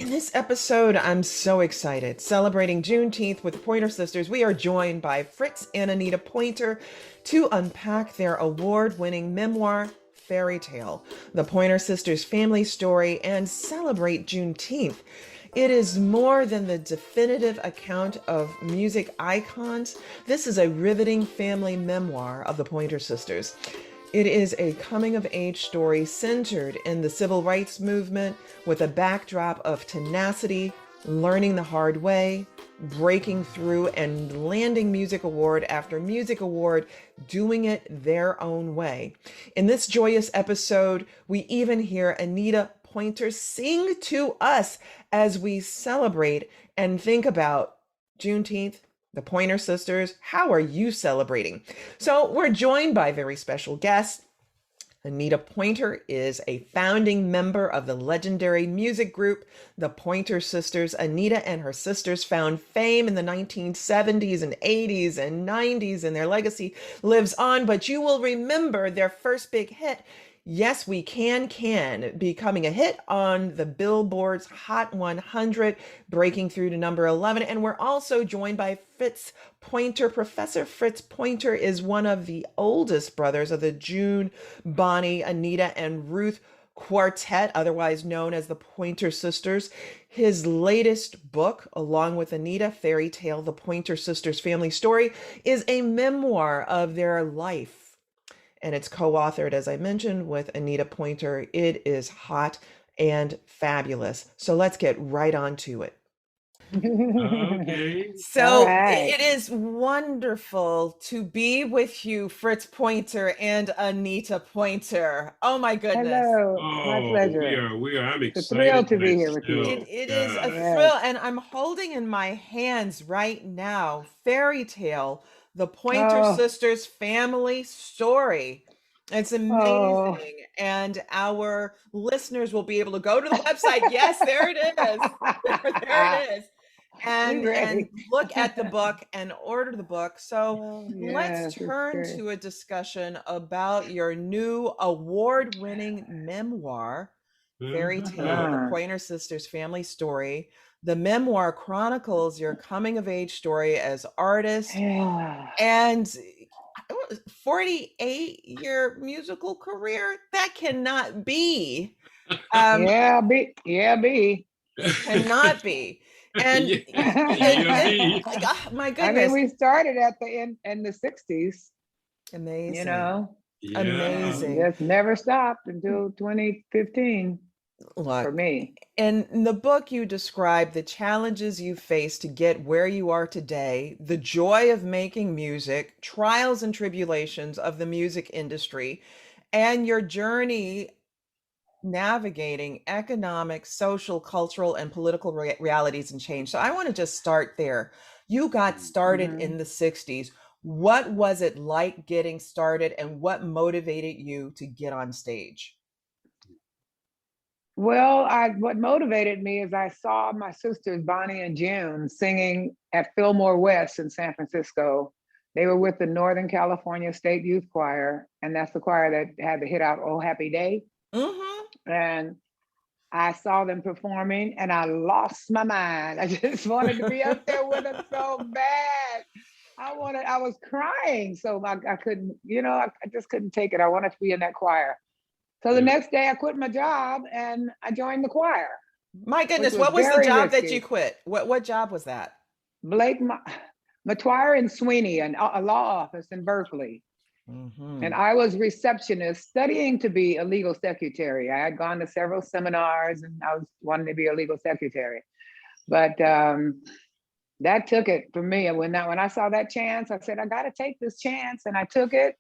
In this episode, I'm so excited. Celebrating Juneteenth with the Pointer Sisters, we are joined by Fritz and Anita Pointer to unpack their award-winning memoir, Fairytale, the Pointer Sisters' family story, and celebrate Juneteenth. It is more than the definitive account of music icons. This is a riveting family memoir of the Pointer Sisters. It is a coming-of-age story centered in the civil rights movement with a backdrop of tenacity, learning the hard way, breaking through, and landing music award after music award, doing it their own way. In this joyous episode, we even hear Anita Pointer sing to us as we celebrate and think about Juneteenth, the Pointer Sisters. How are you celebrating? So we're joined by very special guests. Anita Pointer is a founding member of the legendary music group, the Pointer Sisters. Anita and her sisters found fame in the 1970s and 80s and 90s, and their legacy lives on. But you will remember their first big hit, Yes, We Can, becoming a hit on the Billboard's Hot 100, breaking through to number 11. And we're also joined by Fritz Pointer. Professor Fritz Pointer is one of the oldest brothers of the June, Bonnie, Anita, and Ruth quartet, otherwise known as the Pointer Sisters. His latest book, along with Anita, Fairytale, the Pointer Sisters family story, is a memoir of their life. And it's co-authored, as I mentioned, with Anita Pointer. It is hot and fabulous. So let's get right on to it. Okay. So All right. it is wonderful to be with you, Fritz Pointer and Anita Pointer. Oh my goodness. Hello. My Oh, pleasure. I'm It's a thrill excited to be here with you. myself. It is a God. Yes. thrill, and I'm holding in my hands right now Fairytale, the Pointer Oh, Sisters family story. It's oh. amazing, and our listeners will be able to go to the website. Yes, there it is. There it is. We And ready. look at the book and order the book. So Oh, let's yes, it's turn great. to a discussion about your new award-winning memoir, Fairytale, the Uh, Pointer Sisters family story. The memoir chronicles your coming of age story as artist yeah. and 48-year musical career. That cannot be. Yeah, B. It cannot be. And Yeah, yeah, it, me. my I mean, goodness, we started at the end in the 60s, amazing, Yeah. amazing. just never stopped until 2015 for Look, me. in the book, you describe the challenges you faced to get where you are today, the joy of making music, trials and tribulations of the music industry, and your journey navigating economic, social, cultural, and political realities and change. So I want to just start there. You got started Mhm. in the 60s. What was it like getting started, and what motivated you to get on stage? Well, what motivated me is I saw my sisters Bonnie and June singing at Fillmore West in San Francisco. They were with the Northern California State Youth Choir, and that's the choir that had the hit out "Oh Happy Day." Mm-hmm. And I saw them performing, and I lost my mind. I just wanted to be up there with them so bad. I was crying, so I couldn't, I just couldn't take it. I wanted to be in that choir. So the Yeah. next day I quit my job and I joined the choir, My which goodness, was what was the very job that you risky. quit? What job was that? Blake Matuire and Sweeney, and a law office in Berkeley. Mm-hmm. And I was receptionist studying to be a legal secretary. I had gone to several seminars and I was wanting to be a legal secretary. But that took it for me. And when I saw that chance, I said, I got to take this chance. And I took it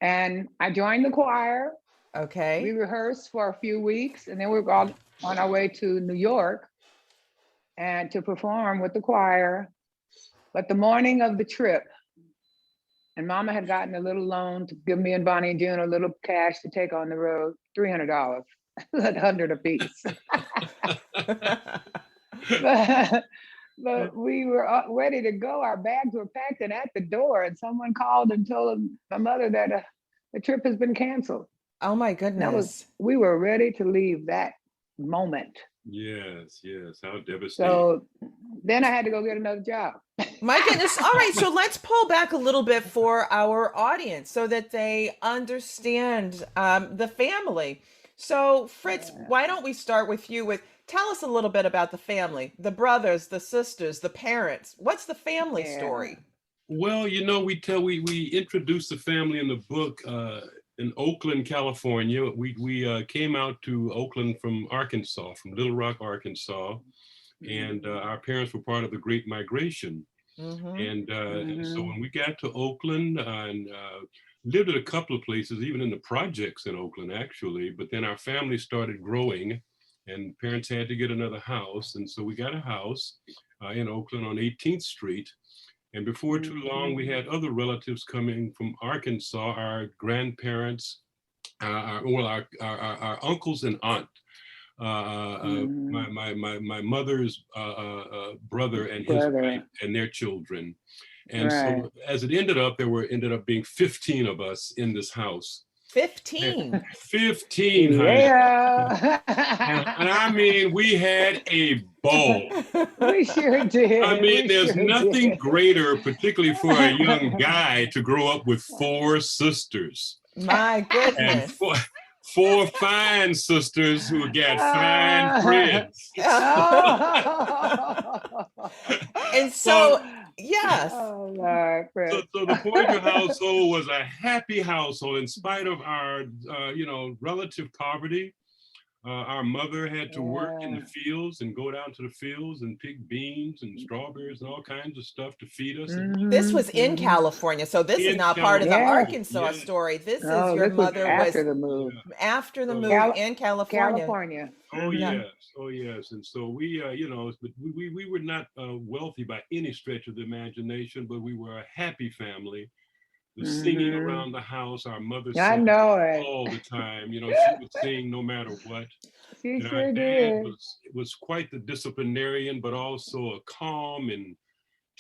and I joined the choir. We Okay. rehearsed for a few weeks and then we were on our way to New York and to perform with the choir. But the morning of the trip, and Mama had gotten a little loan to give me and Bonnie and June a little cash to take on the road, $300, 100 apiece. But we were ready to go. Our bags were packed and at the door, and someone called and told my mother that the trip has been canceled. Oh my That was, goodness. we were ready to leave that moment. Yes, yes. How devastating. So then I had to go get another job. My goodness. All right. So let's pull back a little bit for our audience so that they understand the family. So, Fritz, why don't we start with you with tell us a little bit about the family, the brothers, the sisters, the parents. What's the family Yeah. story? Well, we introduced the family in the book in Oakland, California. We came out to Oakland from Arkansas, from Little Rock, Arkansas, and our parents were part of the Great Migration. Mm-hmm. And so when we got to Oakland and lived at a couple of places, even in the projects in Oakland, actually, but then our family started growing and parents had to get another house. And so we got a house in Oakland on 18th Street. And before too long, we had other relatives coming from Arkansas, our grandparents, our uncles and aunt. My mother's brother and his wife and their children. And so as it ended up being 15 of us in this house. 15. 15. Yeah. And I mean, we had a ball. We sure did. I mean, there's nothing greater, particularly for a young guy, to grow up with 4 sisters. My goodness. And 4 fine sisters who got fine friends. And so, yes. Oh, Lord, so the Pointer household was a happy household in spite of our, relative poverty. Our mother had to work in the fields and go down to the fields and pick beans and strawberries and all kinds of stuff to feed us. This was in California, so this is not part of the Arkansas story. This is your mother after the move. After the move in California. Oh yes. And so we, we were not wealthy by any stretch of the imagination, but we were a happy family. The singing around the house, our mother sang all the time. She would sing no matter what. She and our dad was quite the disciplinarian, but also a calm and.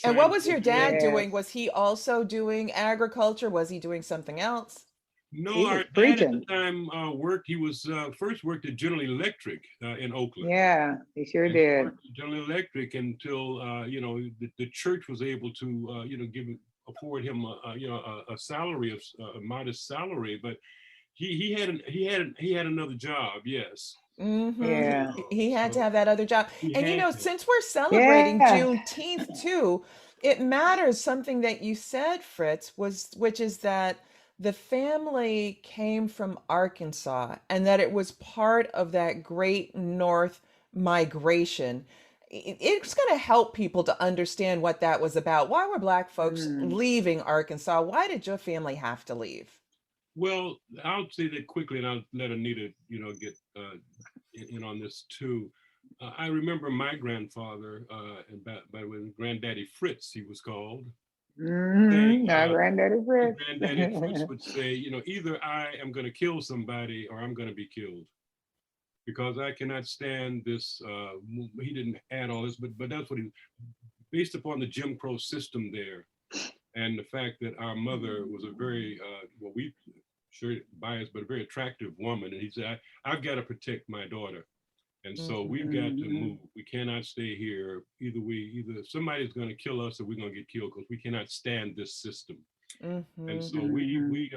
And what was your dad doing? Was he also doing agriculture? Was he doing something else? No, our dad at the time worked. He was first worked at General Electric in Oakland. Yeah, he sure did. Worked at General Electric until the church was able to afford him a salary of a modest salary, but he had another job. Yes. Mm-hmm. Yeah. He had to have that other job. And since we're celebrating Juneteenth too, it matters something that you said, Fritz, which is that the family came from Arkansas and that it was part of that great North migration. It's going to help people to understand what that was about. Why were Black folks leaving Arkansas? Why did your family have to leave? Well, I'll say that quickly, and I'll let Anita, get in on this too. I remember my grandfather, by when Granddaddy Fritz, he was called. Saying, Granddaddy Fritz. Granddaddy Fritz would say, either I am going to kill somebody or I'm going to be killed. Because I cannot stand this. He didn't add all this, but that's what based upon the Jim Crow system there, and the fact that our mother was a very, biased, but a very attractive woman, and he said, I've got to protect my daughter, and so we've got to move. We cannot stay here. Either somebody's going to kill us or we're going to get killed because we cannot stand this system. And so we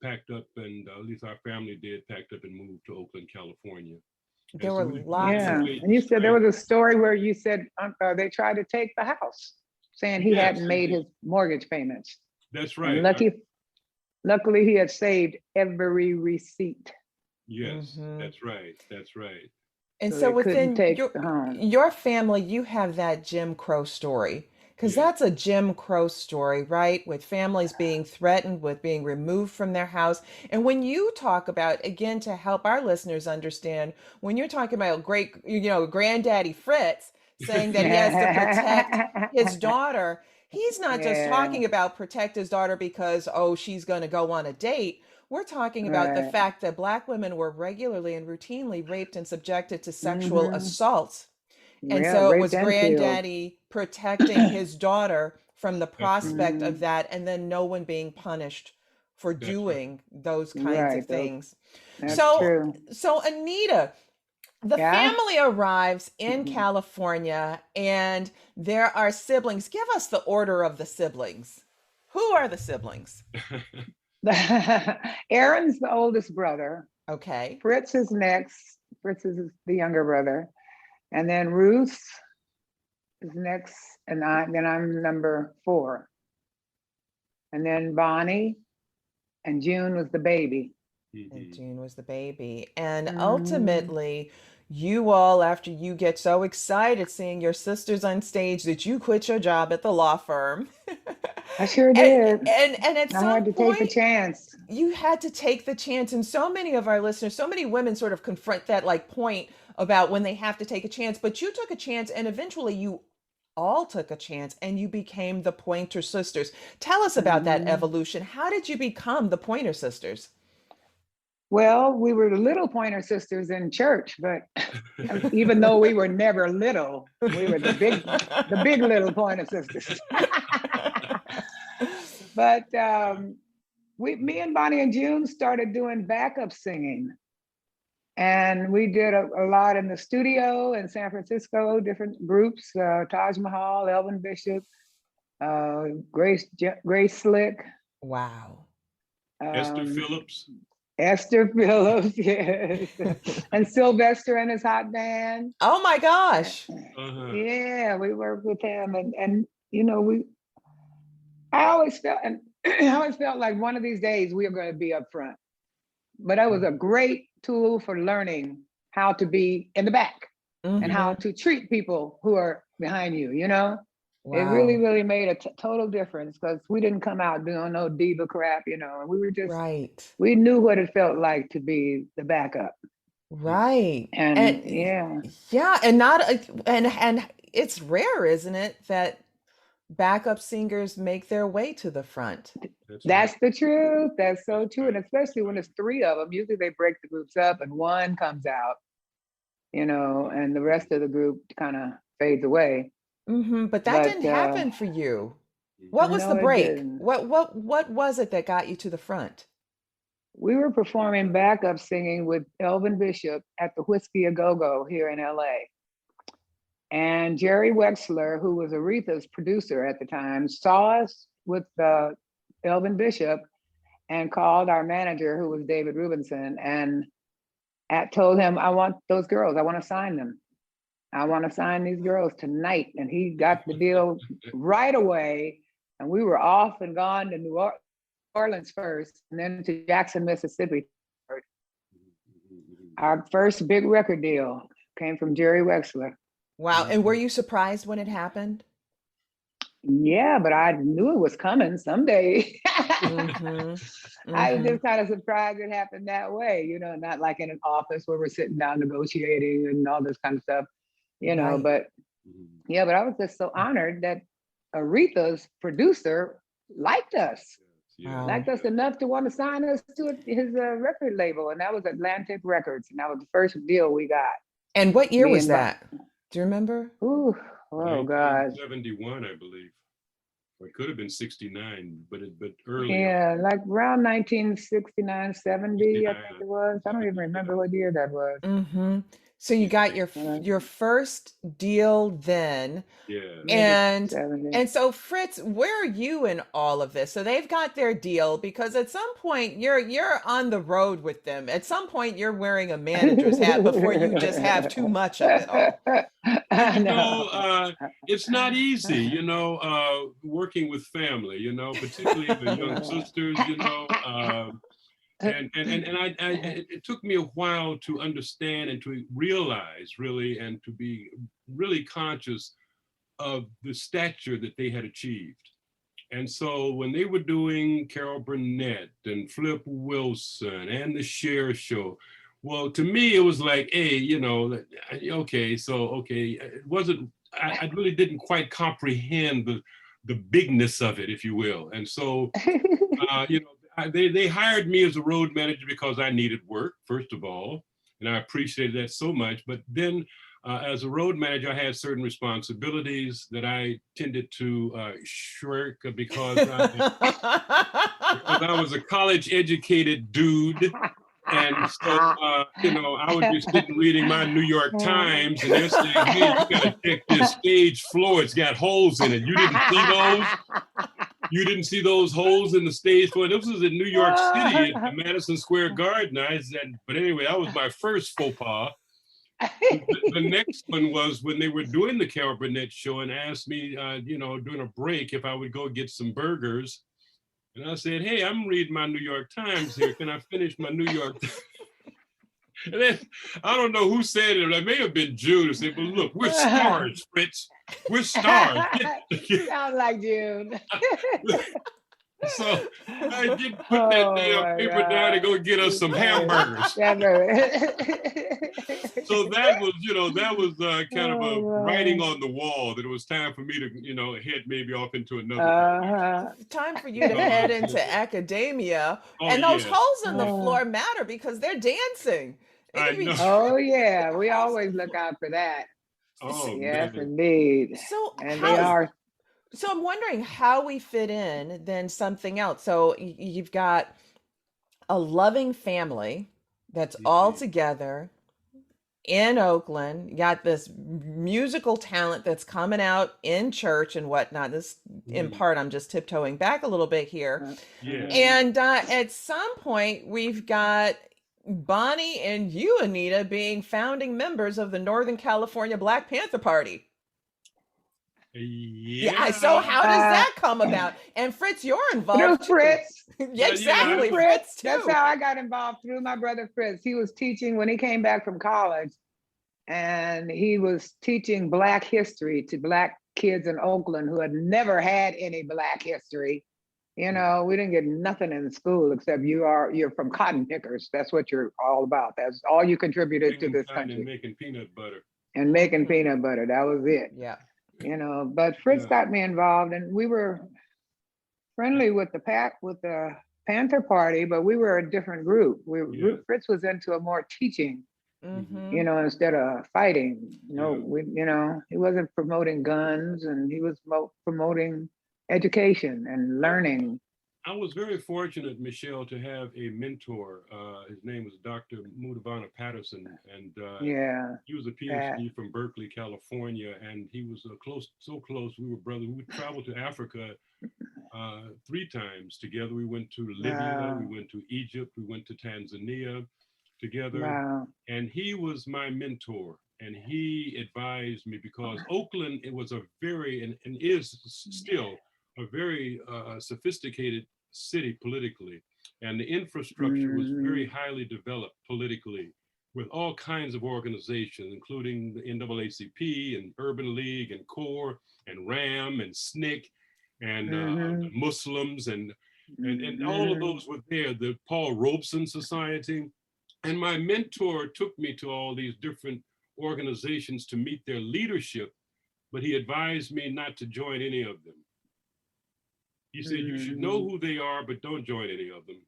packed up, and at least our family packed up and moved to Oakland, California. There were lots. Yeah, and you said there was a story where you said they tried to take the house, saying he hadn't made his mortgage payments. That's right. And luckily, he had saved every receipt. Yes, that's right. That's right. And so within your family, you have that Jim Crow story. Because that's a Jim Crow story, right? With families being threatened, with being removed from their house. And when you talk about, again, to help our listeners understand, when you're talking about Granddaddy Fritz saying that he has to protect his daughter, he's not just talking about protect his daughter because, she's going to go on a date. We're talking about the fact that Black women were regularly and routinely raped and subjected to sexual assaults. And so it was Granddaddy protecting his daughter from the prospect of that, and then no one being punished for doing those kinds of things. That's true. So Anita, The Yeah. family arrives in California and there are siblings. Give us the order of the siblings. Who are the siblings? Aaron's the oldest brother. Okay. Fritz is next. Fritz is the younger brother. And then Ruth is next. And then I'm number 4. And then Bonnie and June was the baby. And June was the baby. And Mhm. ultimately, you all, after you get so excited seeing your sisters on stage that you quit your job at the law firm. I sure and, did. and at I had some to take the point, chance. you had to take the chance. And so many of our listeners, so many women sort of confront that like point about when they have to take a chance. But you took a chance and eventually you all took a chance and you became the Pointer Sisters. Tell us about that Mhm. evolution. How did you become the Pointer Sisters? Well, we were the little Pointer Sisters in church, but even though we were never little, we were the big little Pointer Sisters. But me and Bonnie and June started doing backup singing, and we did a lot in the studio in San Francisco, different groups, Taj Mahal, Elvin Bishop, Grace Slick, Wow. Esther um, Phillips. Esther Phillips, yes, and Sylvester and his hot band. Oh my gosh. Uh-huh. Yeah, we worked with him, and you know, I always felt, and I always felt like one of these days we are going to be up front. But that was a great tool for learning how to be in the back and how Mm-hmm. to treat people who are behind you. You know, it really, Wow. really made a total difference because we didn't come out doing no diva crap. You know, and we were just Right. we knew what it felt like to be the backup. Right. And And yeah, yeah, and not and it's rare, isn't it, that backup singers make their way to the front. That's right. that's the truth. That's That's so true. And right. especially That's when right. it's 3 of them, usually they break the groups up and one comes out, you know, and the rest of the group kind of fades away. Hmm. But that But didn't happen for you. What was the no, it break? didn't. What was it that got you to the front? We were performing backup singing with Elvin Bishop at the Whiskey A Go Go here in LA. And Jerry Wexler, who was Aretha's producer at the time, saw us with Elvin Bishop and called our manager, who was David Rubinson, and told him, I want those girls. I want to sign them. I want to sign these girls tonight. And he got the deal right away. And we were off and gone to New Orleans first, and then to Jackson, Mississippi. Our first big record deal came from Jerry Wexler. Wow. And were you surprised when it happened? Yeah, but I knew it was coming someday. Mm-hmm. I was Mm-hmm. just kind of surprised it happened that way, you know, not like in an office where we're sitting down negotiating and all this kind of stuff, you know. Right. But yeah, but I was just so honored that Aretha's producer liked us, Yeah. Wow. enough to want to sign us to his record label. And that was Atlantic Records. And that was the first deal we got. And what year Me was and, that? Do you remember? ooh, oh God. 1971, I believe. Or it could have been 69, but earlier. Yeah, like around 1969, 70, I 69, think it was. I don't even 70, remember what year that was. Mm-hmm. So you got Uh, your first deal then. yeah. maybe And 70. and so Fritz, where are you in all of this? So they've got their deal because at some point you're on the road with them. At some point you're wearing a manager's hat before you just have too much of it all. Well, I know. it's not easy, working with family, particularly the young sisters, it took me a while to understand and to realize really, and to be really conscious of the stature that they had achieved. And so when they were doing Carol Burnett and Flip Wilson and the Cher Show, well, to me, it was like, hey, okay. It wasn't, I really didn't quite comprehend the bigness of it, if you will. And so, they hired me as a road manager because I needed work, first of all, and I appreciated that so much. But then as a road manager, I had certain responsibilities that I tended to shirk because I was a college educated dude. And so, I would be sitting reading my New York Times, and they're saying, "Hey, you got to check this stage floor. It's got holes in it. You didn't see those? You didn't see those holes in the stage floor?" This was in New York City at the Madison Square Garden. But anyway, that was my first faux pas. The next one was when they were doing the Carol Burnett show and asked me, during a break, if I would go get some burgers. And I said, "Hey, I'm reading my New York Times here. Can I finish my New York?" And then I don't know who said it. It may have been June. I said, "Well, look, we're stars, Fritz. We're stars." Sounds like June. So I did put that damn paper down and go get us some hamburgers. So that was kind of a writing on the wall that it was time for me to, head maybe off into another. Time for you to head into academia. And those holes in the floor matter because they're dancing. I know. Oh yeah, we always look out for that. Oh yes, man. indeed. And they are. So I'm wondering how we fit in then something else. So you've got a loving family that's all together in Oakland. You got this musical talent that's coming out in church and whatnot. This, in part, I'm just tiptoeing back a little bit here. Yeah. And at some point, we've got Bonnie and you, Anita, being founding members of the Northern California Black Panther Party. Yeah. So how does that come about? And Fritz, you're involved. Through Fritz. Yeah, exactly. Fritz too. That's how I got involved, through my brother Fritz. He was teaching when he came back from college, and he was teaching Black history to Black kids in Oakland who had never had any Black history. We didn't get nothing in school except you're from cotton pickers. That's what you're all about. That's all you contributed to this country. And making peanut butter. And making peanut butter. That was it. Yeah. But Fritz got me involved, and we were friendly with the Panther Party, but we were a different group. Fritz was into a more teaching, instead of fighting. He wasn't promoting guns, and he was promoting education and learning. I was very fortunate, Michelle, to have a mentor. His name was Dr. Mudavana Patterson, and he was a PhD from Berkeley, California, and he was so close. We were brothers. We traveled to Africa 3 times together. We went to Libya, we went to Egypt, we went to Tanzania together, and he was my mentor. And he advised me because Oakland, it was a very, and is still a very sophisticated city politically, and the infrastructure was very highly developed politically, with all kinds of organizations, including the NAACP and Urban League and CORE and RAM and SNCC and the Muslims and all of those were there. The Paul Robeson Society, and my mentor took me to all these different organizations to meet their leadership, but he advised me not to join any of them. He said, you should know who they are, but don't join any of them.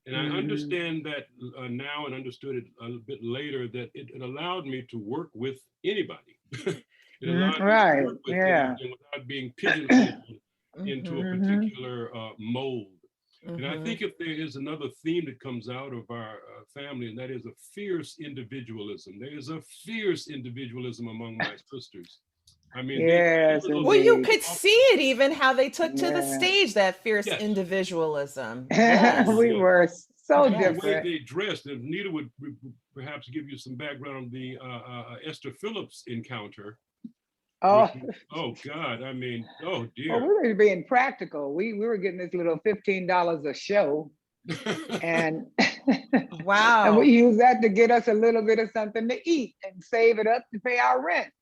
And I understand that now, and understood it a bit later, that it allowed me to work with anybody. It allowed me to work with them without being pigeonholed into a particular mold. And I think if there is another theme that comes out of our family, and that is a fierce individualism. There is a fierce individualism among my sisters. I mean, well, you could see it even how they took to the stage, that fierce individualism. We were so different. The way they dressed, and Anita would perhaps give you some background on the Esther Phillips encounter. Oh God! I mean, oh dear. Well, we were being practical. We were getting this little $15 a show, and and we used that to get us a little bit of something to eat and save it up to pay our rent.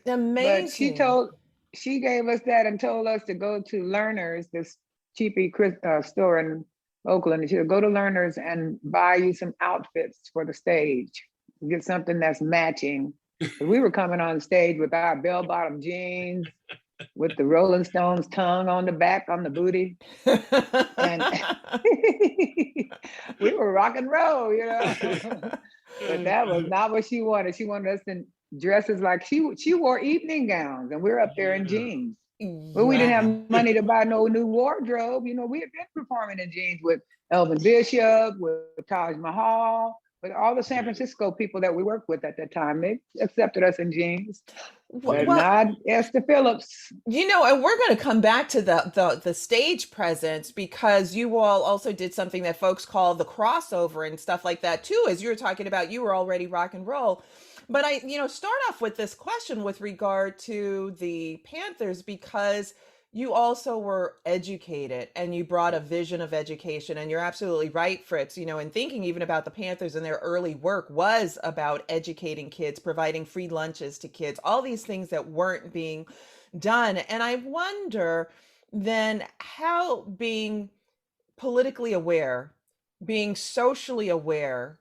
Amazing. But she gave us that and told us to go to Learners, this cheapy store in Oakland. And she would go to Learners and buy you some outfits for the stage. Get something that's matching. We were coming on stage with our bell-bottom jeans, with the Rolling Stones tongue on the back, on the booty. And we were rock and roll, But that was not what she wanted. She wanted us to dresses like she wore evening gowns, and we're up there in jeans. But we didn't Yeah. have money to buy no new wardrobe. You know, we had been performing in jeans with Elvin Bishop, with Taj Mahal, with all the San Right. Francisco people that we worked with at that time. They accepted us in jeans, but Well, not Esther Phillips. and we're going to come back to the stage presence because you all also did something that folks call the crossover and stuff like that too. As you were talking about, you were already rock and roll. But start off with this question with regard to the Panthers because you also were educated and you brought a vision of education. And you're absolutely right, Fritz. In thinking even about the Panthers and their early work was about educating kids, providing free lunches to kids, all these things that weren't being done. And I wonder then how being politically aware, being socially aware,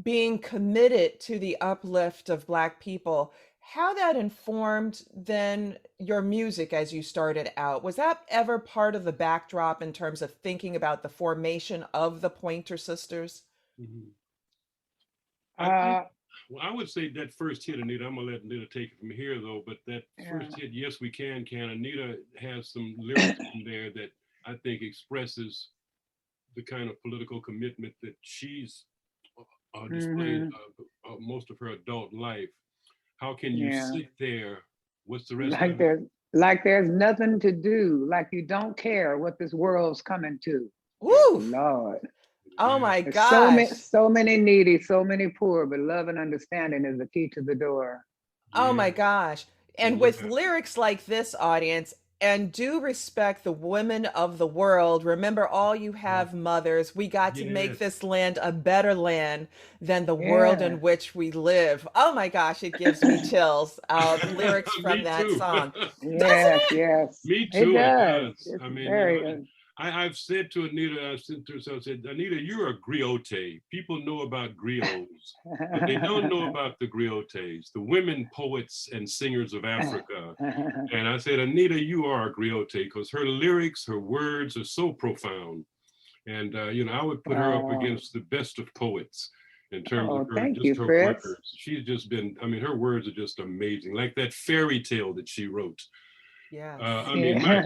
being committed to the uplift of Black people, how that informed then your music as you started out. Was that ever part of the backdrop in terms of thinking about the formation of the Pointer Sisters? Mhm. I think, Uh, well, I would say that first hit, Anita, I'm gonna let Anita take it from here though, but that yeah. first hit, Yes We Can, Anita has some lyrics in there that I think expresses the kind of political commitment that she's displayed most of her adult life. How can you Yeah. sit there? What's the rest Like of it? there's nothing to do, like you don't care what this world's coming to. Woo! Lord. Oh Yeah. my There's gosh. so many needy, so many poor, but love and understanding is the key to the door. Oh my Yeah. gosh. And with Yeah. lyrics like this, audience, and do respect the women of the world. Remember, all you have mothers. We got to make Yes. this land a better land than the world Yeah. in which we live. Oh my gosh, it gives me chills. Lyrics from Me that too. song. Doesn't Yes, it? yes. Me It too. It does. does. It's I mean, very I've said to Anita, I said to her, I said, Anita, you're a griot. People know about griots, but they don't know about the griots, the women poets and singers of Africa. And I said, Anita, you are a griot because her lyrics, her words are so profound. And, I would put her up Oh, against the best of poets in terms of oh, her, thank just you, her Fritz. words. She's just been, I mean, her words are just amazing. Like that fairy tale that she wrote. Yes. I mean, my Yeah.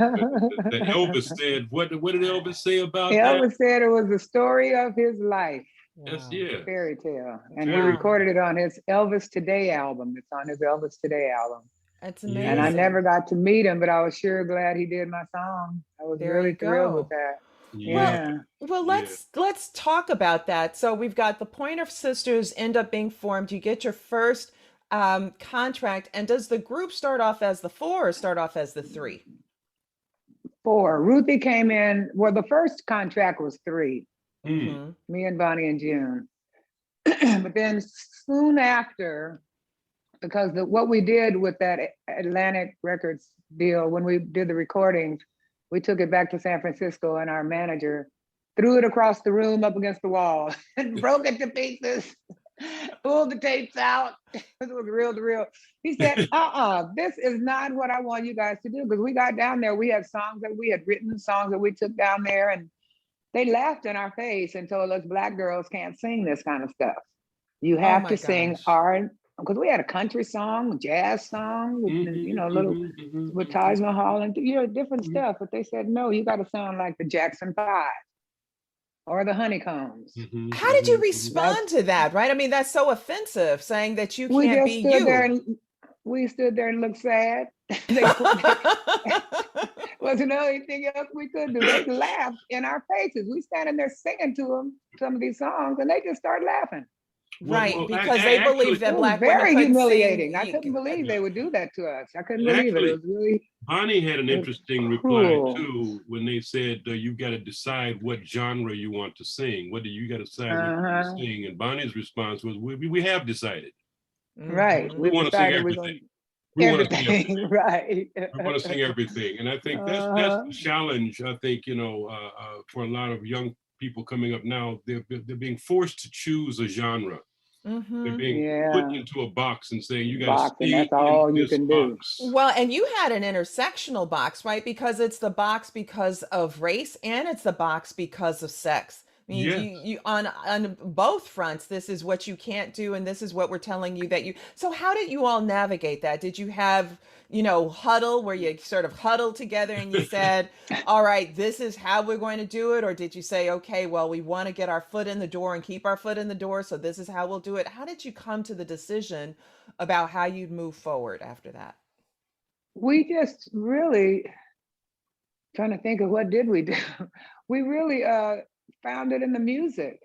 the Elvis said, what did Elvis say about that? Elvis said it was the story of his life, That's Wow. yeah, Fairytale. And he fairy Wow. recorded it on his Elvis Today album. It's on his Elvis Today album. That's And I yeah, never amazing. got to meet him, but I was sure glad he did my song. I was There you really thrilled with go. that. yeah, Well, Yeah. well, yeah. let's talk about that. So we've got the Pointer Sisters end up being formed. You get your first contract, and does the group start off as the four or start off as the three? 4. Ruthie came in. Well, the first contract was 3, Mm. Mm-hmm. me and Bonnie and June. But then soon after, because what we did with that Atlantic Records deal, when we did the recordings, we took it back to San Francisco and our manager threw it across the room up against the wall and broke it to pieces, pulled the tapes out. It was real to real. He said, this is not what I want you guys to do. Because we got down there, we had songs that we had written, songs that we took down there, and they laughed in our face and told us Black girls can't sing this kind of stuff. You Oh have my to sing gosh. R, because we had a country song, a jazz song, with, little with Taj Mahal and different stuff. But they said, no, you got to sound like the Jackson 5 or the Honeycombs. How did you That's respond to that? Right? I mean, that's so offensive, saying that you we can't just be stood there you. and we stood there and looked sad. They wasn't anything else we could do. They laughed in our faces. We standing there singing to them some of these songs, and they just started laughing. Right, Well, because they actually, believe It that was Black women very couldn't humiliating. I sing. couldn't believe they would do that to us. I couldn't believe it. It actually, was really Bonnie had an it was interesting reply cruel. too when they said you got to decide what genre you want to sing. What do you got to decide what you want to Uh-huh. sing? And Bonnie's response was, "We have decided. Right. Hmm. We We've want to sing decided we're everything. going to We want to sing everything. everything. Right. We want to sing everything." And I think that's Uh-huh. the challenge. I think for a lot of young people coming up now, they're being forced to choose a genre. They're Hmm. being put Yeah. into a box and saying you got to Boxing. stay That's in all you this can do. box. Well, and you had an intersectional box, right? Because it's the box because of race and it's the box because of sex. Yes. You on both fronts, this is what you can't do, and this is what we're telling you that you. So how did you all navigate that? Did you have, huddle where you sort of huddled together and you said, all right, this is how we're going to do it? Or did you say, okay, well, we want to get our foot in the door and keep our foot in the door, so this is how we'll do it? How did you come to the decision about how you'd move forward after that? We just really trying to think of what did we do. We really found it in the music.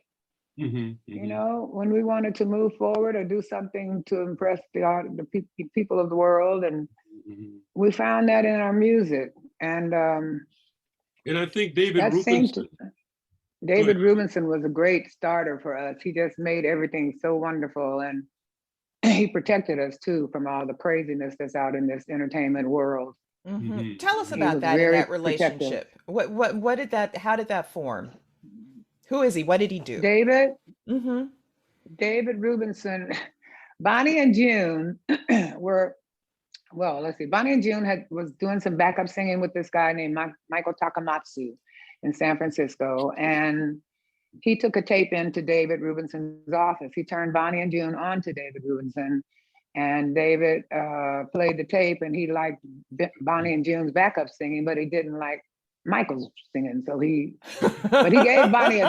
When we wanted to move forward or do something to impress the people of the world, and we found that in our music. And I think David Rubinson. David Rubinson was a great starter for us. He just made everything so wonderful, and he protected us too from all the craziness that's out in this entertainment world. Tell us about that in that relationship. What did that? How did that form? Who is he? What did he do? David. David Rubinson. Bonnie and June were, well, let's see. Bonnie and June was doing some backup singing with this guy named Michael Takamatsu in San Francisco, and he took a tape into David Rubinson's office. He turned Bonnie and June on to David Rubinson, and David played the tape, and he liked Bonnie and June's backup singing, but he didn't like Michael's singing. So he gave Bonnie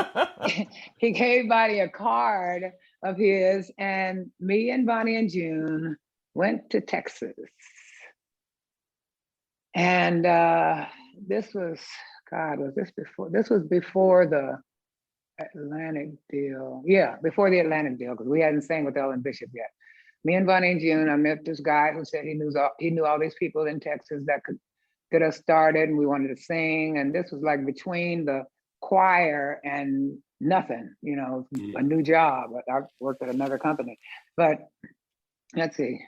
a card of his, and me and Bonnie and June went to Texas. And this was before the Atlantic deal. Yeah, before the Atlantic deal, because we hadn't sang with Ellen Bishop yet. Me and Bonnie and June, I met this guy who said he knew all these people in Texas that could get us started, and we wanted to sing. And this was like between the choir and nothing, a new job. I worked at another company. But let's see.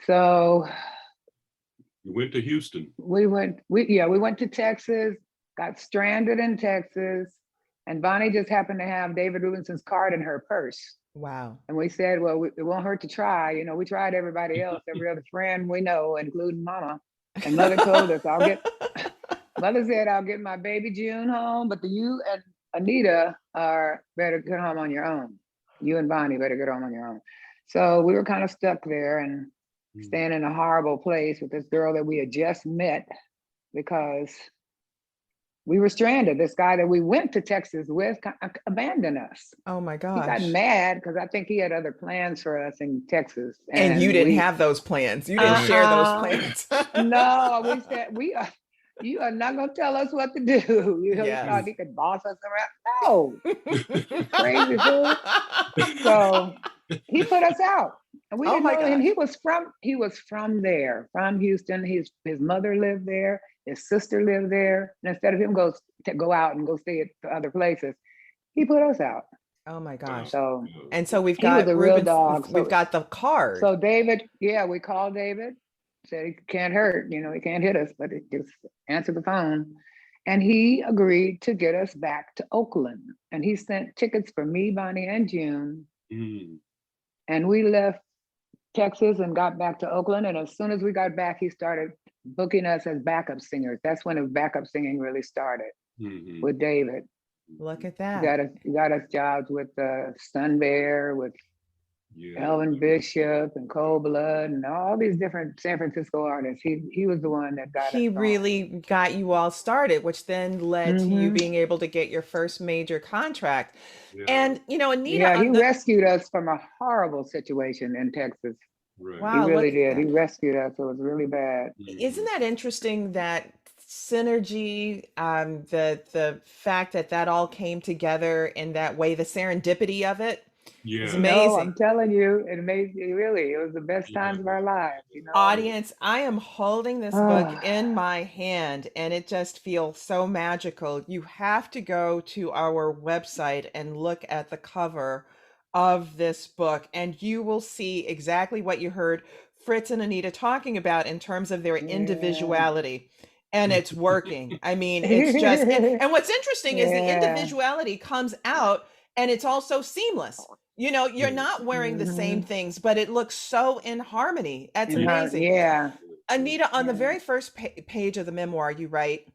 So you went to Houston. We went to Texas, got stranded in Texas, and Bonnie just happened to have David Rubinson's card in her purse. Wow. And we said, well, it won't hurt to try. We tried everybody else, every other friend we know, including Mama. And Mother told us, Mother said, I'll get my baby June home, but you and Anita better get home on your own. You and Bonnie better get home on your own. So we were kind of stuck there and staying in a horrible place with this girl that we had just met because we were stranded. This guy that we went to Texas with abandoned us. Oh my gosh. He got mad because I think he had other plans for us in Texas. And you didn't have those plans. You didn't share those plans. No, we said, you are not going to tell us what to do. He thought he could boss us around. No. Crazy fool. So he put us out. And we didn't know him. He was from there, from Houston. His mother lived there. His sister lived there. And instead of him go out and go stay at other places, he put us out. Oh my gosh. So we've got the real dog. We've got the card. So David, we called David, said he can't hurt, he can't hit us, but he just answered the phone. And he agreed to get us back to Oakland. And he sent tickets for me, Bonnie, and June. And we left Texas and got back to Oakland. And as soon as we got back, he started booking us as backup singers. That's when his backup singing really started with David. Look at that. He got us jobs with Sun Bear, with Elvin Bishop and Cold Blood and all these different San Francisco artists. He was the one that got us. He really got you all started, which then led to you being able to get your first major contract. And Anita. Yeah, he rescued us from a horrible situation in Texas. Right. Wow, he really did. He rescued us. It was really bad. Isn't that interesting, that synergy, the fact that all came together in that way, the serendipity of it? Yeah. It's amazing. No, I'm telling you, it was the best times of our lives. Audience, I am holding this book in my hand and it just feels so magical. You have to go to our website and look at the cover of this book and you will see exactly what you heard Fritz and Anita talking about in terms of their individuality. And it's working. I mean, it's just, and what's interesting is the individuality comes out and it's also seamless. You're not wearing the same things, but it looks so in harmony. That's amazing. Yeah. Anita, on the very first page of the memoir, you write,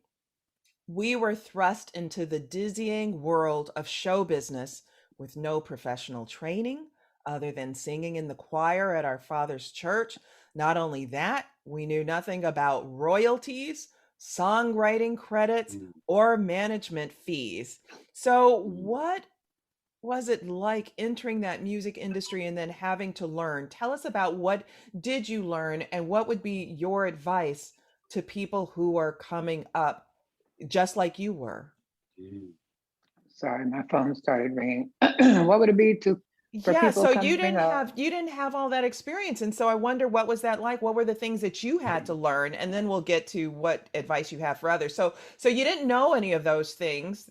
We were thrust into the dizzying world of show business with no professional training other than singing in the choir at our father's church. Not only that, we knew nothing about royalties, songwriting credits, Mm, or management fees. So, mm. what was it like entering that music industry and then having to learn? Tell us about what did you learn and what would be your advice to people who are coming up just like you were? Mm. Sorry, my phone started ringing. What would it be to for Yeah, people so coming up? you didn't have all that experience, and so I wonder what was that like? What were the things that you had to learn? And then we'll get to what advice you have for others. So you didn't know any of those things.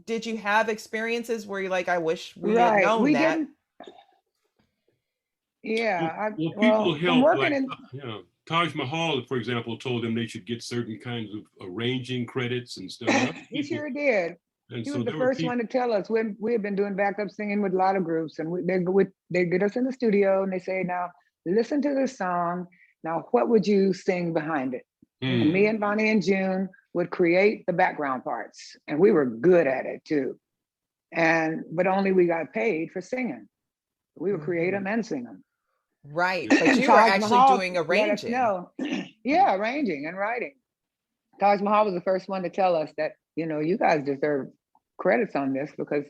Did you have experiences where you're like, I wish we had Right, known we that? didn't. Yeah, Well, people well, from help, working like, in, Taj Mahal, for example, told them they should get certain kinds of arranging credits and stuff. And other he people, sure did. and He so was the there were first one people. to tell us when we had been doing backup singing with a lot of groups, and they get us in the studio and they say, "Now listen to this song. Now what would you sing behind it?" And me Mm, and Bonnie and June would create the background parts, and we were good at it too. And but only we got paid for singing. We would create Hmm. them and sing them. Right, yeah. but And you were Taj actually Mahal doing let us arranging. know. Mm, Yeah, arranging and writing. Taj Mahal was the first one to tell us that, you guys deserve credits on this because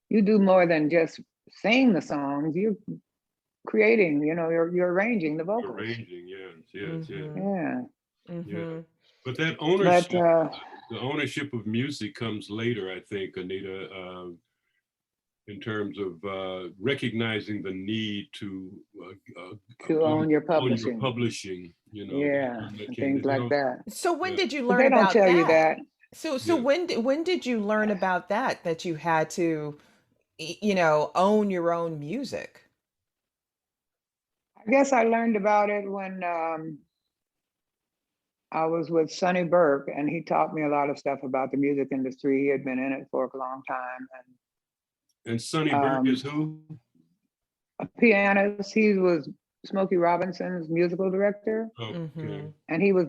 you do more than just sing the songs. You're creating, you're arranging the vocals. arranging, yes, yes, yes, Hmm. Yeah. yeah. Hmm. But that But ownership, the ownership of music comes later, I think, Anita, in terms of recognizing the need to to own your own your publishing. publishing. That's Yeah. when that And came. things There's like no, that. So when yeah, did you Because learn they don't about tell you that? that. So yeah. when did you learn about that you had to you know, own your own music? I guess I learned about it when I was with Sonny Burke, and he taught me a lot of stuff about the music industry. He had been in it for a long time, And Sonny and Burke is who? a pianist. He was Smokey Robinson's musical director, Okay. Mhm. and he was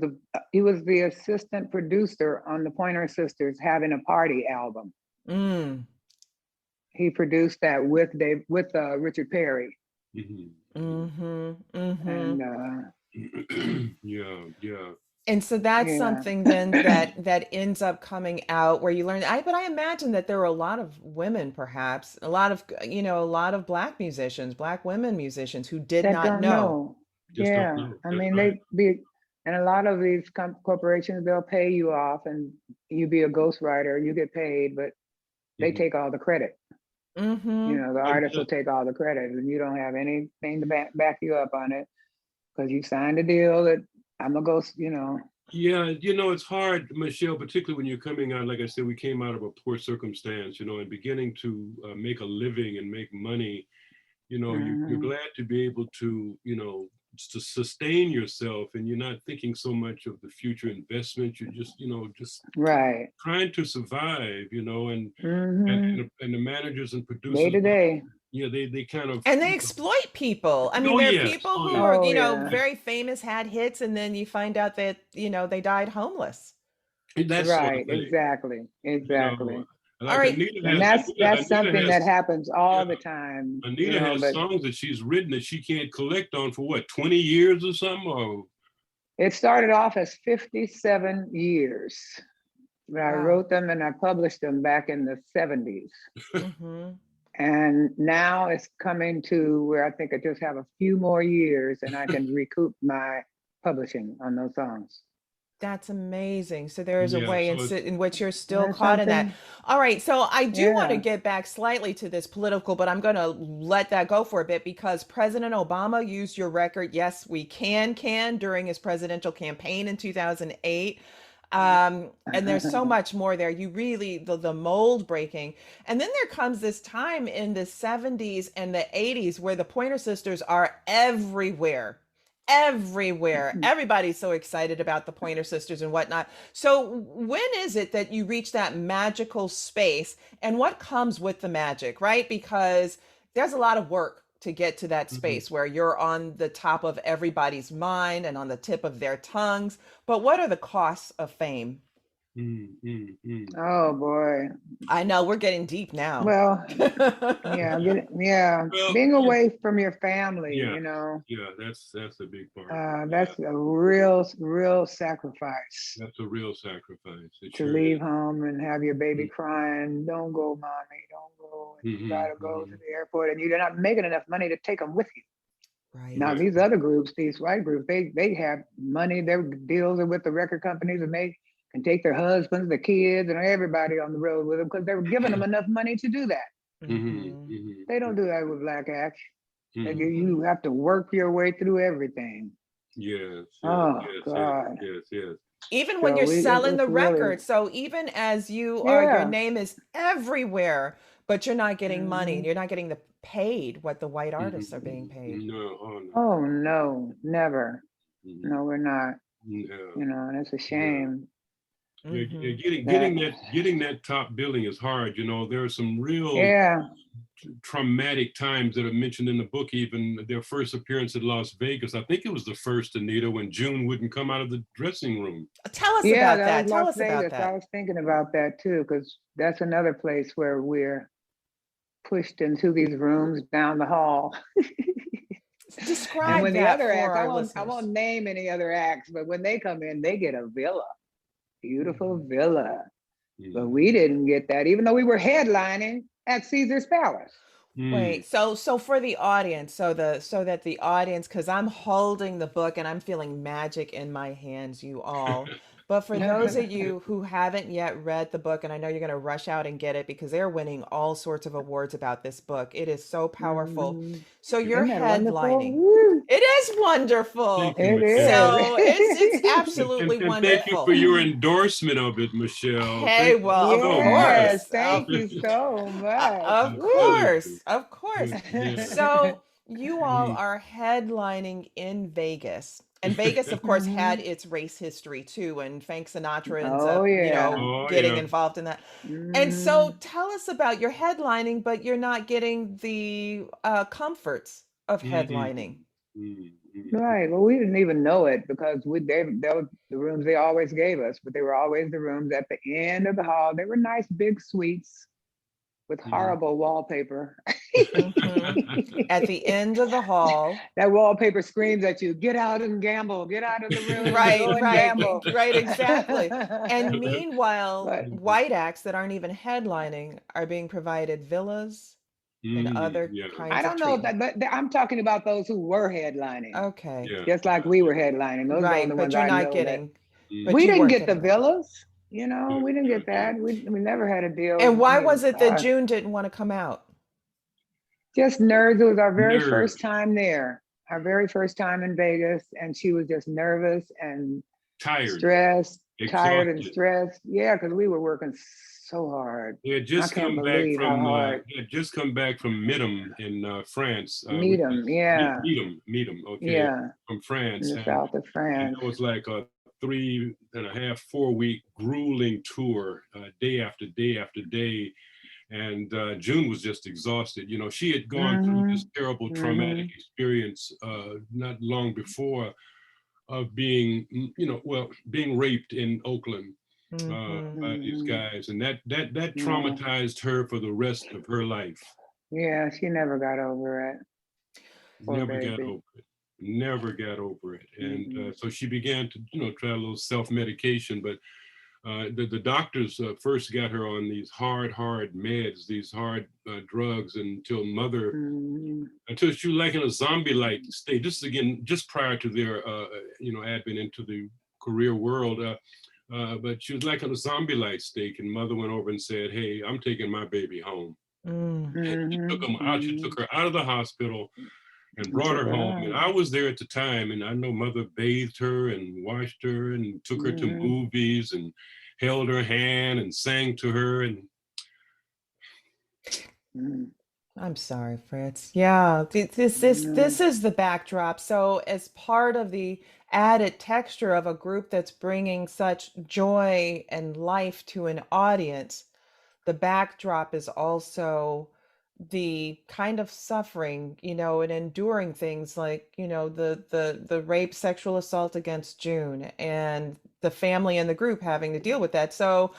the assistant producer on the Pointer Sisters Having a Party album. Mm. He produced that with Richard Perry, Mhm. Mhm. Mhm. and Yeah, yeah. And so that's yeah, something then that ends up coming out where you learn. But I imagine that there were a lot of women, perhaps a lot of a lot of black musicians, black women musicians who did that not don't know. know. Just don't Yeah, know. I That's mean right. and a lot of these corporations, they'll pay you off, and you be a ghostwriter, you get paid, but they Mhm. take all the credit. Mhm. The Well, artist will take all the credit, and you don't have anything to back you up on it because you signed a deal that I'm a ghost. yeah, it's hard, Michelle, particularly when you're coming out. Like I said, we came out of a poor circumstance, and beginning to make a living and make money. You're Hmm. glad to be able to, to sustain yourself, and you're not thinking so much of the future investment. You're just, just Right. trying to survive, Hmm. and the managers and Day producers, to day. yeah, they kind of, And they exploit people. I mean, oh there are yes, people oh who yeah, are, Oh yeah. very famous, had hits, and then you find out that, they died homeless. that sort of Right. thing, Exactly. you know. Exactly. All Like right. And that's Anita something that has, happens yeah, all the time. Anita has But songs that she's written that she can't collect on for what, 20 years or something, or it started off as 57 years. But I Wow. wrote them and I published them back in the 70s. Mhm. And now it's coming to where I think I just have a few more years and I can recoup my publishing on those songs. That's amazing. So there is a yeah, way so it's, in which you're still That's caught in that. something. All right. So I do want to Yeah. get back slightly to this political, but I'm going to let that go for a bit because President Obama used your record, Yes, We Can, during his presidential campaign in 2008. And there's so much more there. You really, the mold breaking. And then there comes this time in the 70s and the 80s where the Pointer Sisters are everywhere. Everywhere. Everybody's so excited about the Pointer Sisters and whatnot. So, when is it that you reach that magical space and what comes with the magic, right? Because there's a lot of work to get to that mhm. space where you're on the top of everybody's mind and on the tip of their tongues. But what are the costs of fame? Mm. Oh boy. I know we're getting deep now. Well, yeah, yeah, Well, being away from your family, yeah, yeah, that's a big part of it. that's a real sacrifice That's a real sacrifice. It to sure is. leave home and have your baby crying, don't go, mommy, don't go. And you Mm-hmm, gotta go to the airport and you're not making enough money to take them with you. Right. Now, right. these other groups, these white groups, they have money, their deals are with the record companies and they can take their husbands, their kids, and everybody on the road with them because they were giving them enough money to do that. Mm-hmm, Hmm. They don't do that with black acts. mm-hmm. You have to work your way through everything. Yes, Oh God. yes. Even when So you're selling it's the really, record. So even as you are, your yeah. name is everywhere, but you're not getting money. Mhm. You're not getting the paid what the white artists are being paid. Mm-hmm. No, oh no. Oh no, never. Mm-hmm. No, we're not. No, And it's a no. shame Yeah, Hmm. that. getting that top billing is hard. There are some real Yeah. traumatic times that are mentioned in the book. Even their first appearance at Las Vegas, I think it was the first, Anita, when June wouldn't come out of the dressing room. Tell us Yeah, about that was that. Tell Las us about Vegas. I that. was thinking about that too, because that's another place where we're pushed into these rooms down the hall. And Describe when the that other for acts, our I listeners. won't name any other acts, but when they come in, they get a villa, beautiful Mhm. villa. But Mm-hmm. we didn't get that, even though we were headlining at Caesar's Palace. Wait, so for the audience, so that the audience, because I'm holding the book and I'm feeling magic in my hands, you all. But for those of you who haven't yet read the book, and I know you're going to rush out and get it because they're winning all sorts of awards about this book. It is so powerful. Mhm. So you're Isn't that wonderful? headlining. Woo! It is Thank wonderful. you, It Michelle. So it's is. absolutely And thank you for wonderful. your endorsement of it, Michelle. Hey, Thank you well, of so much. Yes, course, thank you so much. of I'm telling Woo! you. course, of course. Yeah. So you all Mhm. are headlining in Vegas. And Vegas, of course, had Mhm. its race history too, and Frank Sinatra ends Oh up, yeah. Oh getting yeah. involved in that. And so Mhm. tell us about your headlining, but you're not getting the comforts of headlining. Mhm. Mhm. Right. Well, we didn't even know it because that was the rooms they always gave us, but they were always the rooms at the end of the hall. They were nice big suites with Mhm. horrible wallpaper. Hmm. At the end of the hall. That wallpaper screams at you, get out and gamble, get out of the room, Right, go and right, gamble. right, exactly. And meanwhile, But white acts that aren't even headlining are being provided villas and other Yeah, I kinds of don't know treatment. that, but I'm talking about those who were headlining, Okay. yeah, just like we were headlining. Those are the only Right, but ones you're I not know that getting, but we you didn't weren't get the getting that. villas. yeah, We didn't get yeah. that. We never had a deal. And I why was mean, it that June didn't want to come out? just nerves. It was our very Nerves, first time there, our very first time in Vegas, and she was just nervous and tired, stressed, tired and exhausted. stressed. Yeah, because we were working so hard. I can't believe how hard. He had just come back from Midham in France, Meet which them, is yeah, Meedham, okay, yeah, from in France, the south of and France. it was like a 3.5, 4 week grueling tour, day after day after day. And June was just exhausted. She had gone through this Hmm. terrible traumatic Hmm. experience not long before of being, well, being raped in Oakland Hmm. by these Hmm. guys, and that Yeah, traumatized her for the rest of her life. yeah, she never got over it. Poor Never got baby. over it. Never got over it. And Hmm. so she began to, try a little self-medication, but the doctors first got her on these hard meds, these hard drugs Hmm. until she was like in a zombie-like state. This is again just prior to their, advent into the career world. But she was like in a zombie-like state, and mother went over and said, "Hey, I'm taking my baby home." Mm. And she took Hmm. them out. She took her out of the hospital and And brought took her her home. And home. I was there at the time, and I know mother bathed her and washed her and took her to Hmm. movies and held her hand and sang to her. And Hmm. I'm sorry, Fritz. Yeah, this is the backdrop. So, as part of the added texture of a group that's bringing such joy and life to an audience, the backdrop is also the kind of suffering, you know, and enduring things like, you know, the rape, sexual assault against June, and the family and the group having to deal with that. So,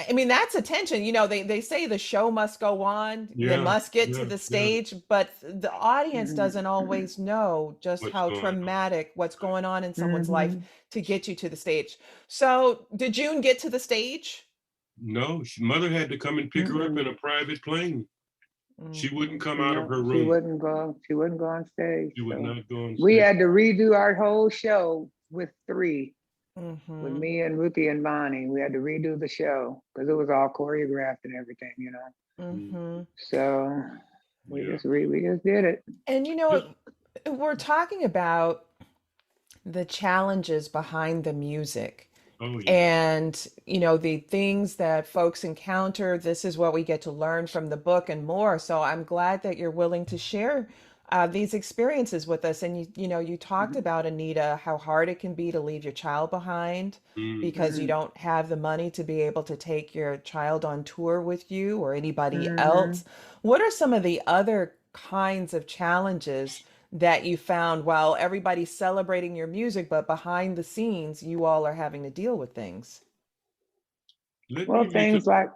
I mean, that's attention. You know, they say the show must go on. They Yeah, must get to yeah, the yeah. stage, but the audience Mhm. doesn't always know just What's how going on? traumatic what's going on in someone's life Mhm. to get you to the stage. So, did June get to the stage? No, mother had to come and pick her up in Mm-mm. a private plane. She wouldn't Hmm. come out of No, her she room. wouldn't go. She wouldn't go on stage. She would So not go on we stage. had to redo our whole show with three, with Hmm. me and Ruthie and Bonnie. We had to redo the show because it was all choreographed and everything, you know. Mm, Hmm. So yeah. we just did it. And you Just, know, we're talking about the challenges behind the music, oh yeah. and you know, the things that folks encounter. This is what we get to learn from the book and more. So I'm glad that you're willing to share these experiences with us. And you know, you talked Mhm. about, Anita, how hard it can be to leave your child behind Mm, because you Mhm. don't have the money to be able to take your child on tour with you or anybody else. Mhm. What are some of the other kinds of challenges that you found while everybody's celebrating your music, but behind the scenes, you all are having to deal with things? let Well, me mention. things like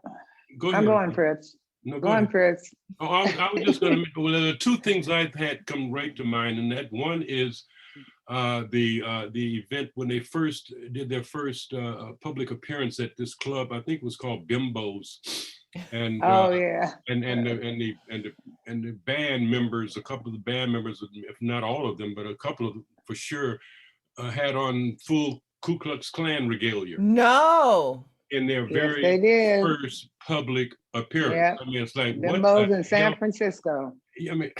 Go I'm ahead. going, Fritz. No, Go go on, ahead. Fritz. Oh, I was just going to. Well, there are two things I've had come right to mind, and that one is the event when they first did their first public appearance at this club. I think it was called Bimbos, and Oh yeah. the band members, a couple of the band members, if not all of them, but a couple of them for sure, had on full Ku Klux Klan regalia No. in their Yes, they very did. first public appearance. Yeah. I mean, it's like, what the Bimbos in San hell? Francisco. I mean,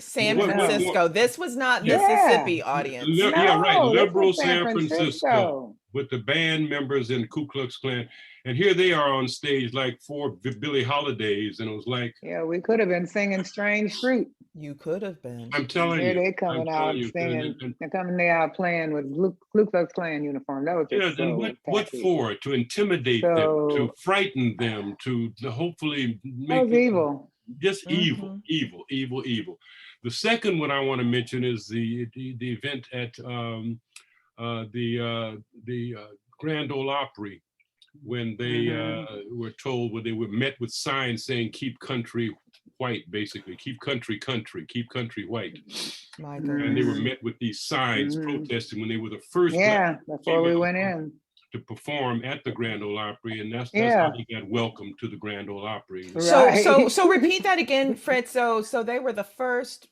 San I what, know. Francisco. This was not yeah, Yeah. Mississippi, audience. yeah, right. No, this Liberal was San San Francisco Francisco. with the band members in Ku Klux Klan. And here they are on stage like four Billie Holidays. And it was like, Yeah, we could have been singing Strange Fruit. You could have been. I'm And telling here you, they I'm coming telling out you. singing. They're coming there out playing with Ku Klux Klan uniform. That was Yeah, just and so what tacky. for? To intimidate them, to So frighten them, to hopefully that make was them evil. just evil, Hmm. evil, evil, evil. The second one I want to mention is the event at the Grand Ole Opry when they Hmm. were told, when they were met with signs saying "Keep country white," basically "Keep country country, keep country white," My and they were goodness. Hmm. met with these signs Hmm. protesting when they were the first black Yeah, before we female went group in. to perform at the Grand Ole Opry, and that's how Yeah, they got welcomed to the Grand Ole Opry. right. So repeat that again, Fritz. So they were the first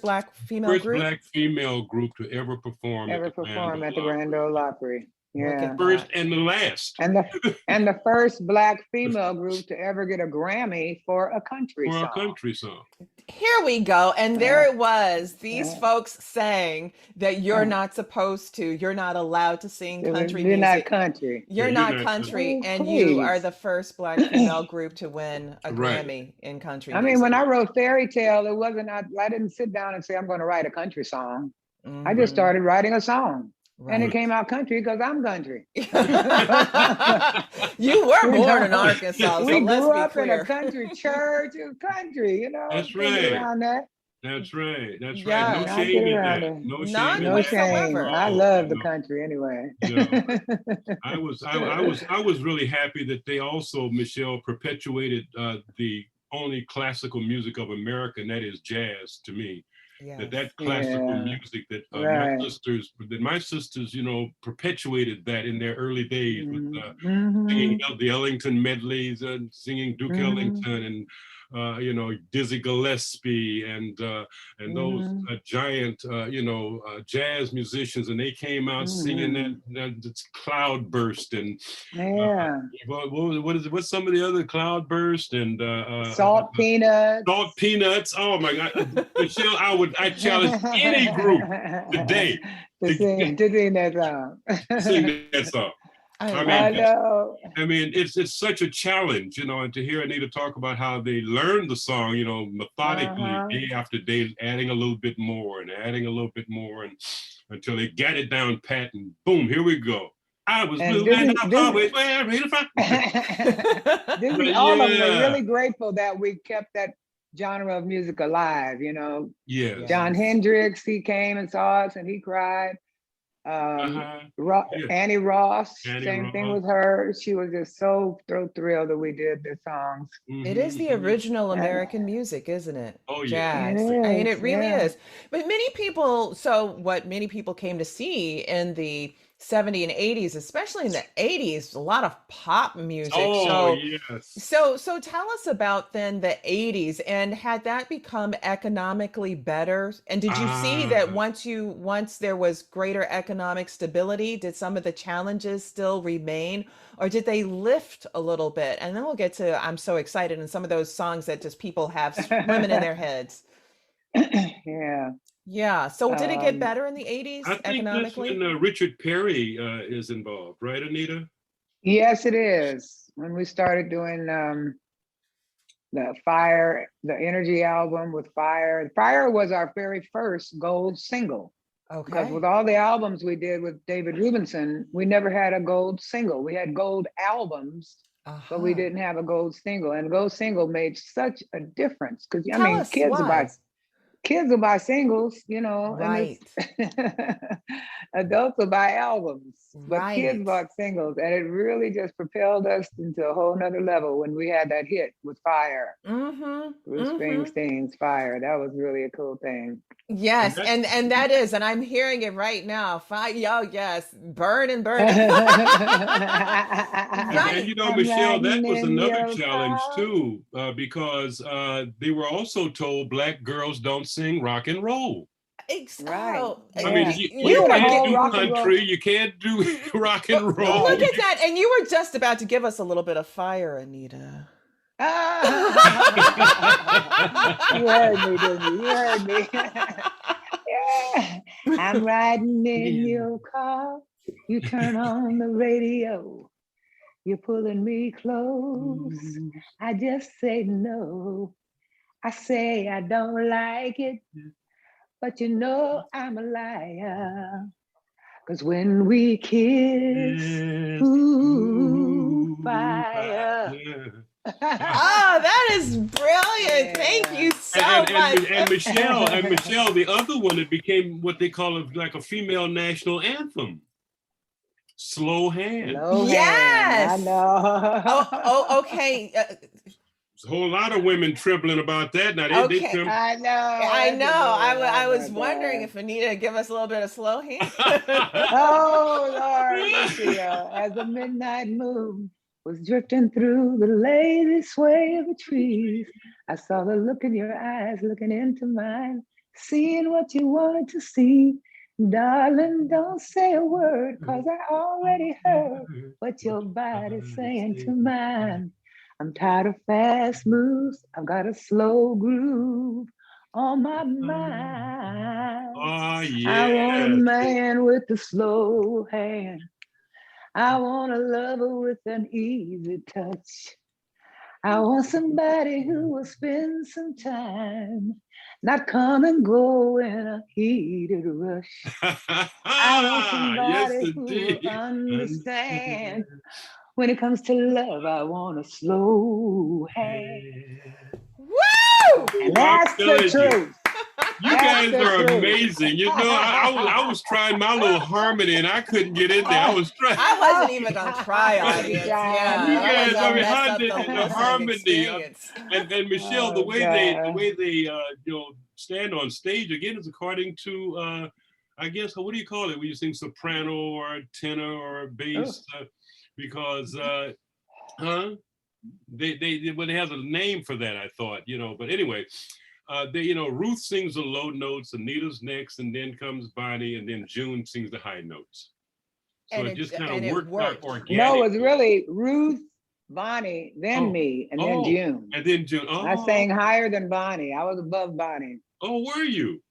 black female First group. black female group to ever perform at Ever the Grand perform at the Ole Grand Opry. Ole Opry. Look Yeah. at First that. and the last And the first black female group to ever get a Grammy for a country for a song. country song. Here we go. And there Yeah. it was. These Yeah. folks saying that you're Yeah. not supposed to, you're not allowed to sing country You're not music. country. Yeah, You're you're not not country, Oh, and you are please. the first black female group to win a right. Grammy in country I mean, when music. I wrote Fairytale, it wasn't, I didn't sit down and say, I'm going to write a country song. I just Hmm. started writing a song. And it Right. came out country because I'm country. You were You born in know, Arkansas, so we let's grew be up in a clear. country church. It was country, That's can't get right. around that. That's right. That's right. No Yes. Not get shame in around that. it. No shame None in No that shame. at whatsoever. I all. love the country anyway. No. I was really happy that they also, Michelle, perpetuated the only classical music of America, and that is jazz to me. Yes. That classical Yeah, music that right. my sisters, perpetuated that in their early days with singing Mm-hmm. the Ellington medleys and singing Duke Mm-hmm. Ellington and Dizzy Gillespie and those Mm-hmm. giant jazz musicians, and they came out singing Mm-hmm. that Cloudburst and uh, Yeah. what is it? What's some of the other Cloudburst and Salt Salt peanuts. Peanuts? Oh my God, Michelle, I challenge any group today to to, sing to sing that song. sing that song. I I love mean, I it. know. it's such a challenge, and to hear Anita talk about how they learned the song, methodically, Uh-huh. day after day, adding a little bit more and adding a little bit more, and until they got it down pat, and boom, here we go. I was And blue and Disney, I'm Disney, always wearing a frock. Disney, But all of them were yeah, really grateful that we kept that genre of music alive. yes. John Yes. Hendricks, he came and saw us and he cried. Uh-huh. Yeah. Annie Ross, Annie same thing Ross. with her. She was just so thrilled that we did the songs. It is the Mhm. original And American music, isn't it? Oh yeah. it Jazz. I mean, is, it really yeah. is. But many people, so what many people came to see in the 70s and 80s, especially in the 80s, a lot of pop music. Oh So yes. so tell us about then the 80s, and had that become economically better? And did you see that Ah. once there was greater economic stability, did some of the challenges still remain, or did they lift a little bit? And then we'll get to I'm so excited and some of those songs that just people have swimming in their heads. Yeah. Yeah. So did it get Um, better in the I 80s think that's when economically? Richard Perry is involved, right, Anita? yes, it is. When we started doing the Energy album with Fire. Fire was our very first gold single. Because with Okay. all the albums we did with David Rubinson, we never had a gold single. We had gold albums, but we Uh-huh. didn't have a gold single. And a gold single made such a difference. Because I Tell mean, us why. kids will buy singles, and Right. it's adults will buy albums, but kids Right. bought singles, and it really just propelled us into a whole nother level when we had that hit with Fire, Mm-hmm. Bruce Mm-hmm. Springsteen's Fire. That was really a cool thing. And Yes, that and that is, and I'm hearing it right now. Fire, yo, yes, burn and burn it. and Right. you know, I'm Michelle, that riding was in another your challenge car. too, because they were also told black girls don't sing rock and roll. Right. Oh, I mean, Yeah. We you you did a were can't whole get. do rock and roll. country, you can't do rock and Well, roll. look at that, and you were just about to give us a little bit of fire, Anita. You heard me, didn't you? You heard me. Yeah. I'm riding in your car. You turn on the radio. You're pulling me close. I just say no. I say I don't like it, but I'm a liar. 'Cause when we kiss, Yes. ooh, Ooh, fire. Oh, that is brilliant. Thank Yeah. you so much. And Michelle, the other one, it became what they call like a female national anthem. Slow hand. Slow hand. I Yes. know. Okay. There's a whole lot of women trembling about that. Now they Okay. tremble. I know. I That's know. a good one. I Oh was my wondering God. if Anita give us a little bit of slow hand. Oh Lord, let's see. As the midnight moon was drifting through the lazy sway of the trees, I saw the look in your eyes looking into mine, seeing what you wanted to see. Darling, don't say a word, 'cause I already heard what your body's saying to mine. I'm tired of fast moves. I've got a slow groove on my mind. Oh I want a yes. man with a slow hand. I want a lover with an easy touch. I want somebody who will spend some time, not come and go in a heated rush. I want Yes, somebody who will indeed. understand. When it comes to love, I want a slow hand. Woo! And I'm that's the telling you. truth. You That's guys the are truth. amazing. You know, I was trying my little harmony and I couldn't get in there. I was trying. I wasn't even gonna try, audience. Yeah, You that was guys, I gonna mean, mess how up did the the listening harmony experience. and Michelle, Oh, God. the way they stand on stage again is according to I guess what do you call it when you sing soprano or tenor or bass because huh they have a name for that, I thought, but anyway. Ruth sings the low notes, Anita's next, and then comes Bonnie, and then June sings the high notes. So And it just kind and of it worked out worked. No, it organically. was really Ruth, Bonnie, then Oh, me, and then oh, June. and then June. I Oh, sang higher than Bonnie. I was above Bonnie. oh, were you?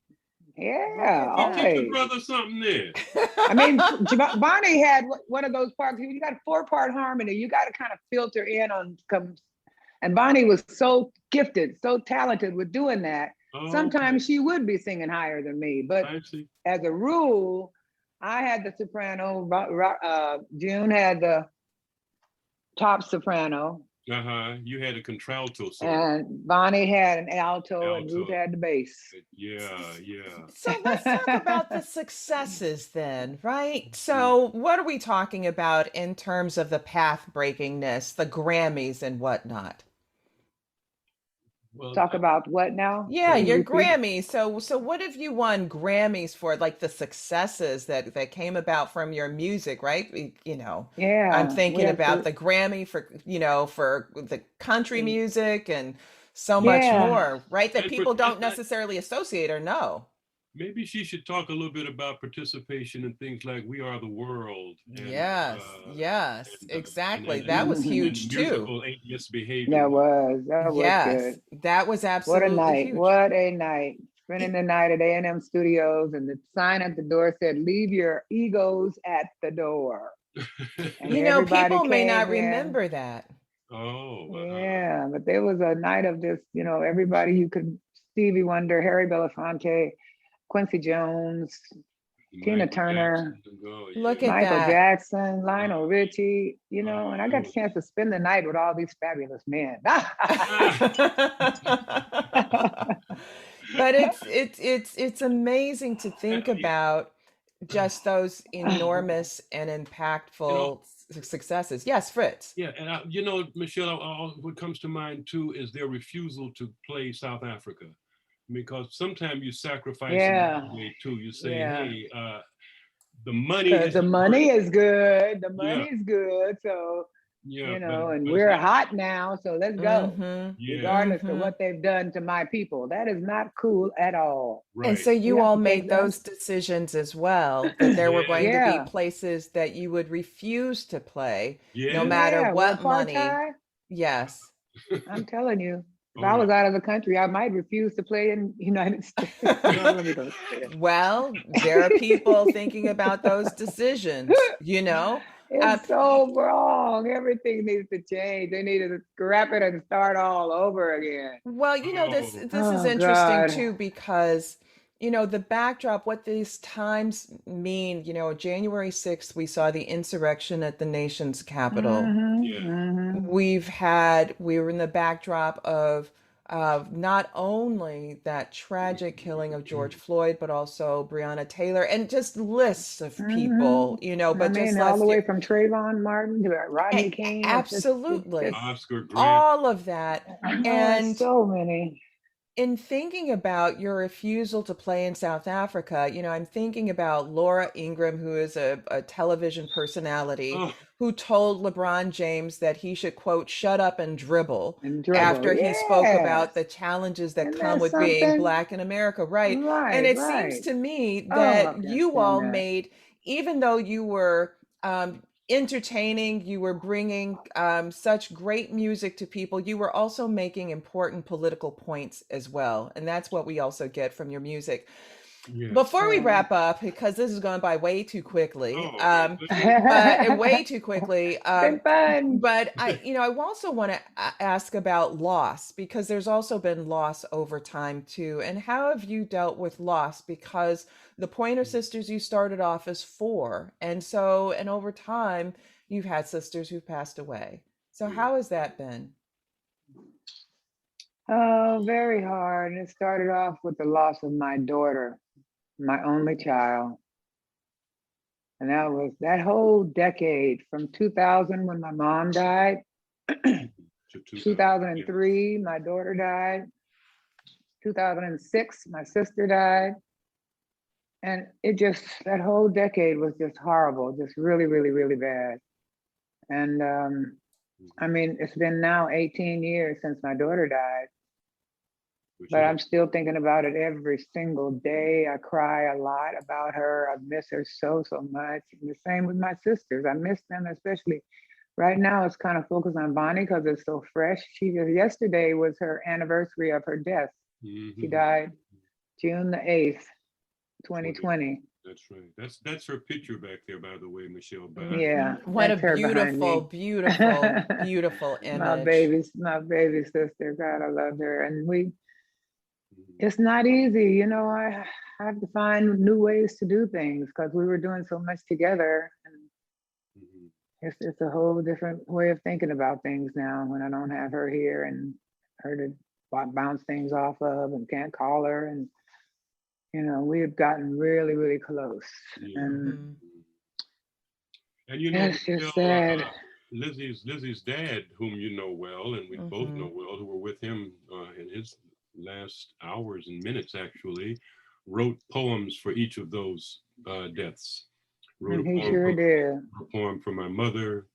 Look Yeah, at You teach a always. brother something there. I mean, Bonnie had one of those parts. You got a 4-part harmony. You got to kind of filter in on and Bonnie was so gifted, so talented with doing that. Oh, okay. Sometimes she would be singing higher than me, but I see. as a rule, I had the soprano. June had the top soprano, You had a contralto solo. and Bonnie had an alto, and Ruth Alto. had the bass. Yeah, yeah. So let's talk about the successes then, right? So what are we talking about in terms of the path breakingness, the Grammys and whatnot? Well, Talk about what now? Yeah, Can you your repeat? Grammys. So what have you won Grammys for? Like the successes that came about from your music, right? I'm Yeah, we thinking have about to. the Grammy for the country music and so much Yeah, more, right? That and for, people don't necessarily associate or know. maybe she should talk a little bit about participation in things like "We Are the World" Yes, yes, exactly. That was and huge too. musical atheist behavior. that was Yes, good. that was What a absolutely night! huge. What a night! Spending the night at A&M Studios, and the sign at the door said, "Leave your egos at the door." And everybody People may not came in. remember that. Oh, Yeah, but there was a night of just, everybody you could, Stevie Wonder, Harry Belafonte, Quincy Jones, Tina Michael Turner, Jackson. Oh, Look yeah. at Michael that. Jackson, Lionel Uh, Richie, and I got it the chance to spend the night with all these fabulous men. But it's amazing to think you about just those enormous and know, impactful successes. Yes, Fritz. yeah, and Michelle, what comes to mind too is their refusal to play South Africa, because sometimes you sacrifice in that Yeah, way too. You say, yeah. hey, the money Because the isn't worth. money is good. The Yeah, money's good. So, yeah, but and it's we're not. hot now. So let's go, Mm-hmm. Yeah, regardless of Mm-hmm. what they've done to my people. That is not cool at all. And right. so We you have all to take made them. those decisions as well, that there were going to be Yeah. places that you would refuse to play, no Yeah. matter Yeah. Well, what money. apartheid, Yes. I'm telling you, if Oh I yeah. was out of the country, I might refuse to play in the United States. No, let me go there. Well, there are people thinking about those decisions, you know? Uh, It's so wrong. Everything needs to change. They need to scrap it and start all over again. well, Oh, this is Oh interesting God. too because the backdrop, what these times mean, January 6th, we saw the insurrection at the nation's capital. yeah. We were in the backdrop of not only that tragic killing of George Floyd, but also Breonna Taylor and just lists of people, I but just mean, all the last year. way from Trayvon Martin to Rodney King. Absolutely. Oscar Grant. All of that. Oh, it's And so many. in thinking about your refusal to play in South Africa, I'm thinking about Laura Ingraham, who is a television personality, Oh, who told LeBron James that he should, quote, shut up and dribble And dribble. after he spoke Yes. about the challenges that And come that's with being something. Black in America, right? And Right, it seems right. to me Oh, I that can't you stand all that. made, even though you were entertaining, you were bringing such great music to people, you were also making important political points as well. And that's what we also get from your music. yes. Before we Yeah. wrap up, because this has gone by way too quickly, Oh my goodness. but way too quickly, It's been fun. but I also want to ask about loss, because there's also been loss over time too. And how have you dealt with loss? Because the Pointer sisters, you started off as four. And over time, you've had sisters who passed away. So Yeah. how has that been? Oh, very hard. And it started off with the loss of my daughter, my only child. And that was that whole decade from 2000 when my mom died, To 2000. Yeah. 2003, my daughter died, 2006, my sister died. And that whole decade was just horrible, just really, really, really bad. And I mean, it's been now 18 years since my daughter died, Which but is I'm still thinking about it every single day. I cry a lot about her. I miss her so, so much. And the same with my sisters. I miss them, especially right now. It's kind of focused on Bonnie because it's so fresh. Yesterday was her anniversary of her death. She died June the 8th, 2020. That's right. That's her picture back there, by the way, Michelle. Yeah, What a that's her behind beautiful, me. beautiful, beautiful My image. baby sister. God, I love her. And It's not easy. You know, I have to find new ways to do things because we were doing so much together. And Mhm. it's a whole different way of thinking about things now when I don't have her here and her to bounce things off of and can't call her. And, you know, we have gotten really, really close. Yeah. And Mhm. And you know, it's just Michelle, sad. Lizzie's dad, whom you know well, and we both know Mhm. well, who were with him in his last hours and minutes, actually, wrote poems for each of those deaths. Wrote And a he poem sure for did. my mother.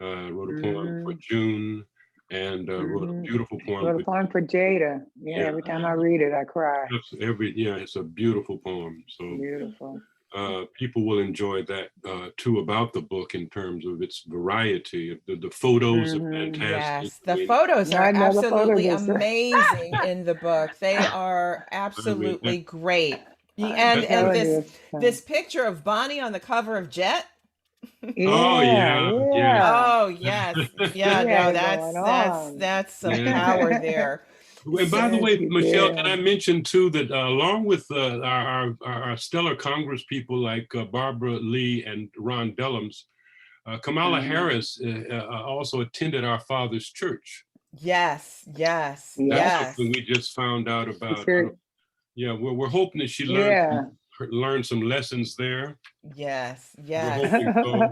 Wrote a poem for Hmm. June, and wrote a Hmm. beautiful poem Wrote a for poem for Jada. Yeah, yeah. every time I read it, I cry. It's a beautiful poem. So Beautiful. people will enjoy that too about the book in terms of its variety. The photos are Hmm. fantastic. Yes, I the mean, photos are I know the photos absolutely are. amazing in the book. They are I mean absolutely great. I'm And that's and a, telling this you. this picture of Bonnie on the cover of Jet. oh Yeah, yeah, yeah, yeah. Oh, yes. She Yeah, had no, it going on. that's some yeah. power there. And by the Yes, way, she Michelle, can I did. mention too that along with our stellar Congress people like Barbara Lee and Ron Dellums, Kamala Hmm. Harris also attended our father's church. Yes, yes, That's Yep. something yes, we just found out She about. sure. Yeah, we're hoping that she Yeah. learned some lessons there. yes, We're yes. hoping so.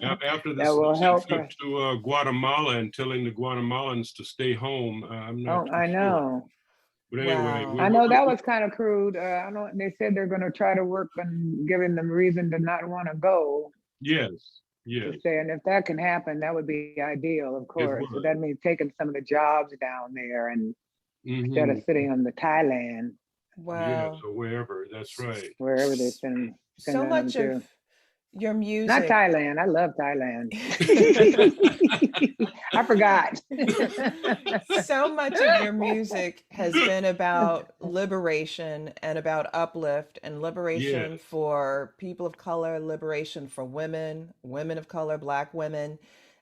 After That this will recent help trip her. to Guatemala and telling the Guatemalans to stay home, I'm not Oh, too I sure. know. But anyway, Wow. I know that was kind of crude. I know they said they're going to try to work on giving them reason to not want to go yes, to yes, stay. And if that can happen, that would be ideal, of it course. But would. that means taking some of the jobs down there and instead of Hmm. sitting on the Thailand, Yeah, Wow. so wherever, that's S- right. wherever they s- send So them much of to. your Not music. Thailand. I love Thailand. I forgot. So much of your music has been about liberation and about uplift and Yes. liberation for people of color, liberation for women, women of color, Black women.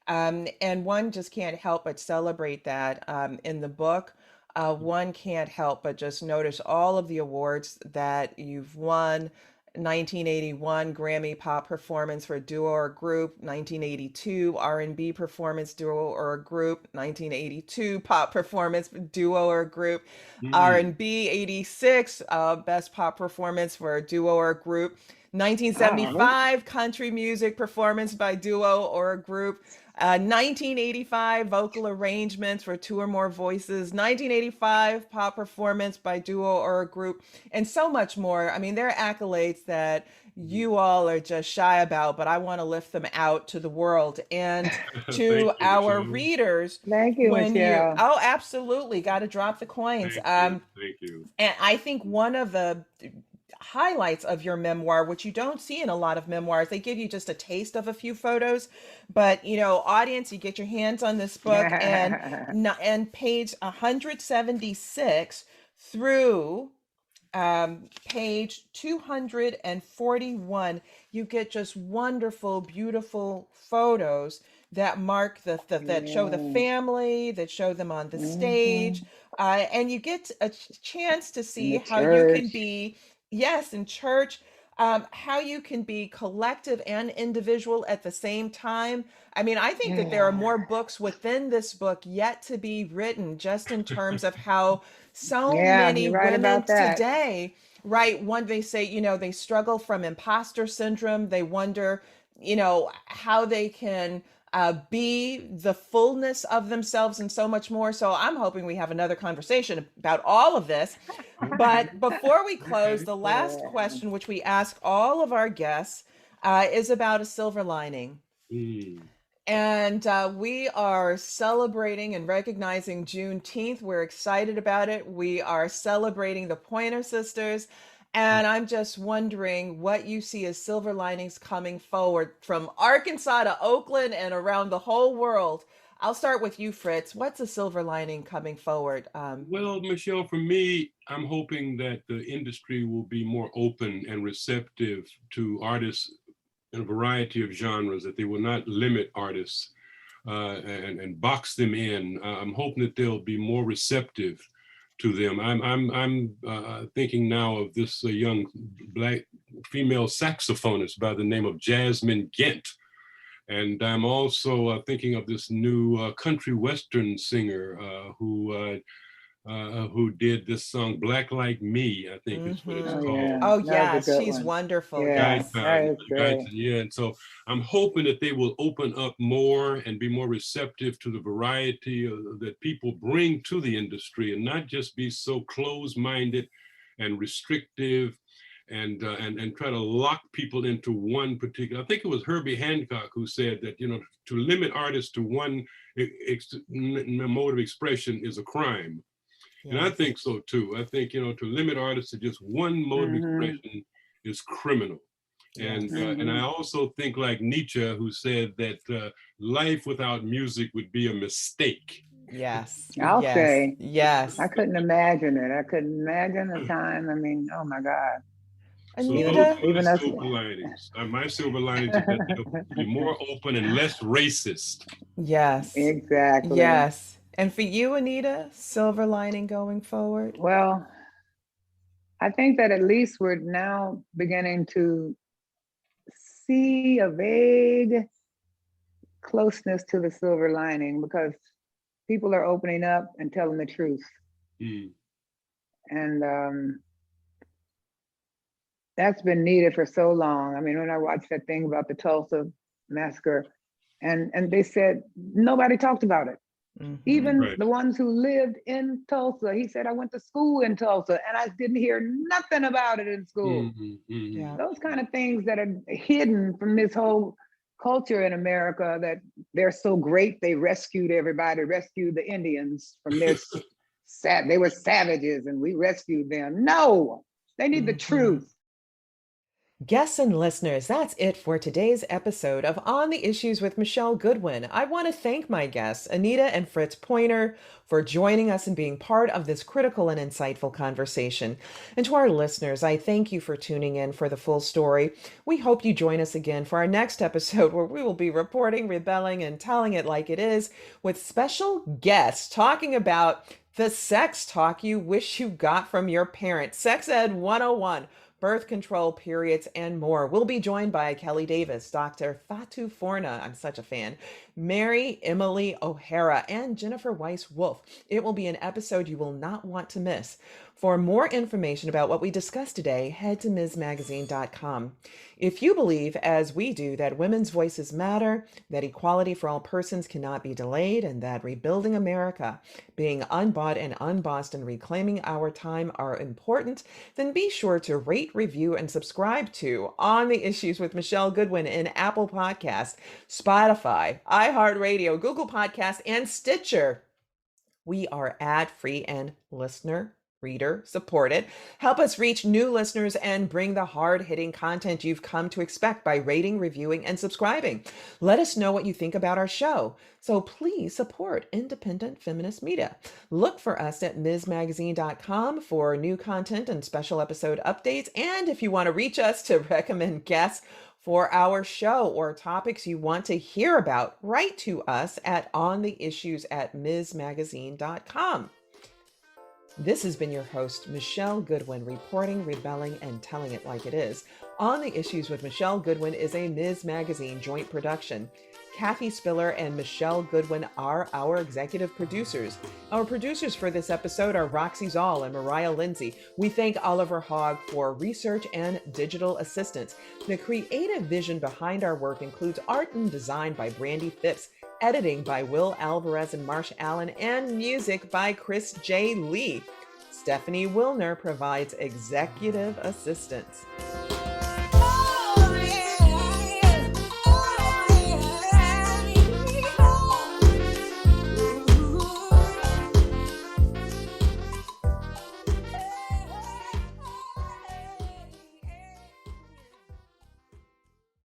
And one just can't help but celebrate that in the book. One can't help but just notice all of the awards that you've won. 1981 Grammy Pop Performance for a Duo or Group, 1982 R&B Performance Duo or Group, 1982 Pop Performance Duo or Group, Mm. R&B 86 Best Pop Performance for a Duo or Group, Oh, 1975 Country Music Performance by Duo or a Group, 1985 vocal arrangements for two or more voices, 1985 pop performance by duo or a group, and so much more. I mean, there are accolades that you all are just shy about, but I want to lift them out to the world and Thank to you, our Michelle. readers. thank you, When you, Michelle. oh, absolutely, got to drop the coins. Thank you. Thank you. And I think one of the highlights of your memoir, which you don't see in a lot of memoirs, they give you just a taste of a few photos. But audience, you get your hands on this book, and page 176 through page 241, you get just wonderful, beautiful photos that mark that show the Yeah. family, that show them on the Hmm. stage, and you get a chance to In see the how you can church. be, yes, in church, how you can be collective and individual at the same time. I mean, I think that there are Yeah. more books within this book yet to be written, just in terms of how so Yeah, many you're right women about that. today, right? One, they say, they struggle from imposter syndrome. They wonder, how they can be the fullness of themselves and so much more. So I'm hoping we have another conversation about all of this. Okay. But before we close, Okay. the last Yeah. question, which we ask all of our guests, is about a silver lining. Mm. And we are celebrating and recognizing Juneteenth. We're excited about it. We are celebrating the Pointer Sisters. And I'm just wondering what you see as silver linings coming forward from Arkansas to Oakland and around the whole world. I'll start with you, Fritz. What's a silver lining coming forward? Well, Michelle, for me, I'm hoping that the industry will be more open and receptive to artists in a variety of genres, that they will not limit artists and box them in. I'm hoping that they'll be more receptive to them. I'm thinking now of this young Black female saxophonist by the name of Jasmine Gent. And I'm also thinking of this new country western singer who did this song "Black Like Me," I think is what it's Oh, called. yeah. Oh, That was a yes, good she's one. wonderful. Yeah, Yes. that is great. Yeah, and so I'm hoping that they will open up more and be more receptive to the variety that people bring to the industry, and not just be so closed-minded and restrictive and try to lock people into one particular. I think it was Herbie Hancock who said that, you know, to limit artists to one mode of expression is a crime. And I think so too. I think, you know, to limit artists to just one mode of expression is criminal. And I also think like Nietzsche, who said that life without music would be a mistake. Yes. I'll yes. say. Yes. I couldn't imagine it. I couldn't imagine a time. I mean, oh my God. So Anita? those are Even my us- silver linings. My silver linings are that they'll be more open and less racist. Yes. Exactly. Yes. And for you, Anita, silver lining going forward? Well, I think that at least we're now beginning to see a vague closeness to the silver lining, because people are opening up and telling the truth. Mm. And that's been needed for so long. I mean, when I watched that thing about the Tulsa massacre, and they said nobody talked about it. Even Right. the ones who lived in Tulsa. He said, I went to school in Tulsa and I didn't hear nothing about it in school. Yeah. Those kind of things that are hidden from this whole culture in America, that they're so great. They rescued everybody, rescued the Indians from their they were savages and we rescued them. No, they need the truth. Guests and listeners, that's it for today's episode of On the Issues with Michele Goodwin. I want to thank my guests, Anita and Fritz Pointer, for joining us and being part of this critical and insightful conversation. And to our listeners, I thank you for tuning in for the full story. We hope you join us again for our next episode, where we will be reporting, rebelling, and telling it like it is, with special guests talking about the sex talk you wish you got from your parents. Sex Ed 101. Birth control, periods, and more. We'll be joined by Kelly Davis, Dr. Fatu Forna, I'm such a fan, Mary Emily O'Hara, and Jennifer Weiss-Wolf. It will be an episode you will not want to miss. For more information about what we discussed today, head to msmagazine.com. If you believe, as we do, that women's voices matter, that equality for all persons cannot be delayed, and that rebuilding America, being unbought and unbossed, and reclaiming our time are important, then be sure to rate, review, and subscribe to On the Issues with Michele Goodwin in Apple Podcasts, Spotify, iHeartRadio, Google Podcasts, and Stitcher. We are ad-free and reader supported. Help us reach new listeners and bring the hard-hitting content you've come to expect by rating, reviewing, and subscribing. Let us know what you think about our show. So please support independent feminist media. Look for us at msmagazine.com for new content and special episode updates. And if you want to reach us to recommend guests for our show or topics you want to hear about, write to us at ontheissues@msmagazine.com. This has been your host, Michele Goodwin, reporting, rebelling, and telling it like it is. On the Issues with Michele Goodwin is a Ms. Magazine joint production. Kathy Spiller and Michele Goodwin are our executive producers. Our producers for this episode are Roxy Zoll and Mariah Lindsay. We thank Oliver Hogg for research and digital assistance. The creative vision behind our work includes art and design by Brandy Phipps, editing by Will Alvarez and Marsh Allen, and music by Chris J. Lee. Stephanie Wilner provides executive assistance.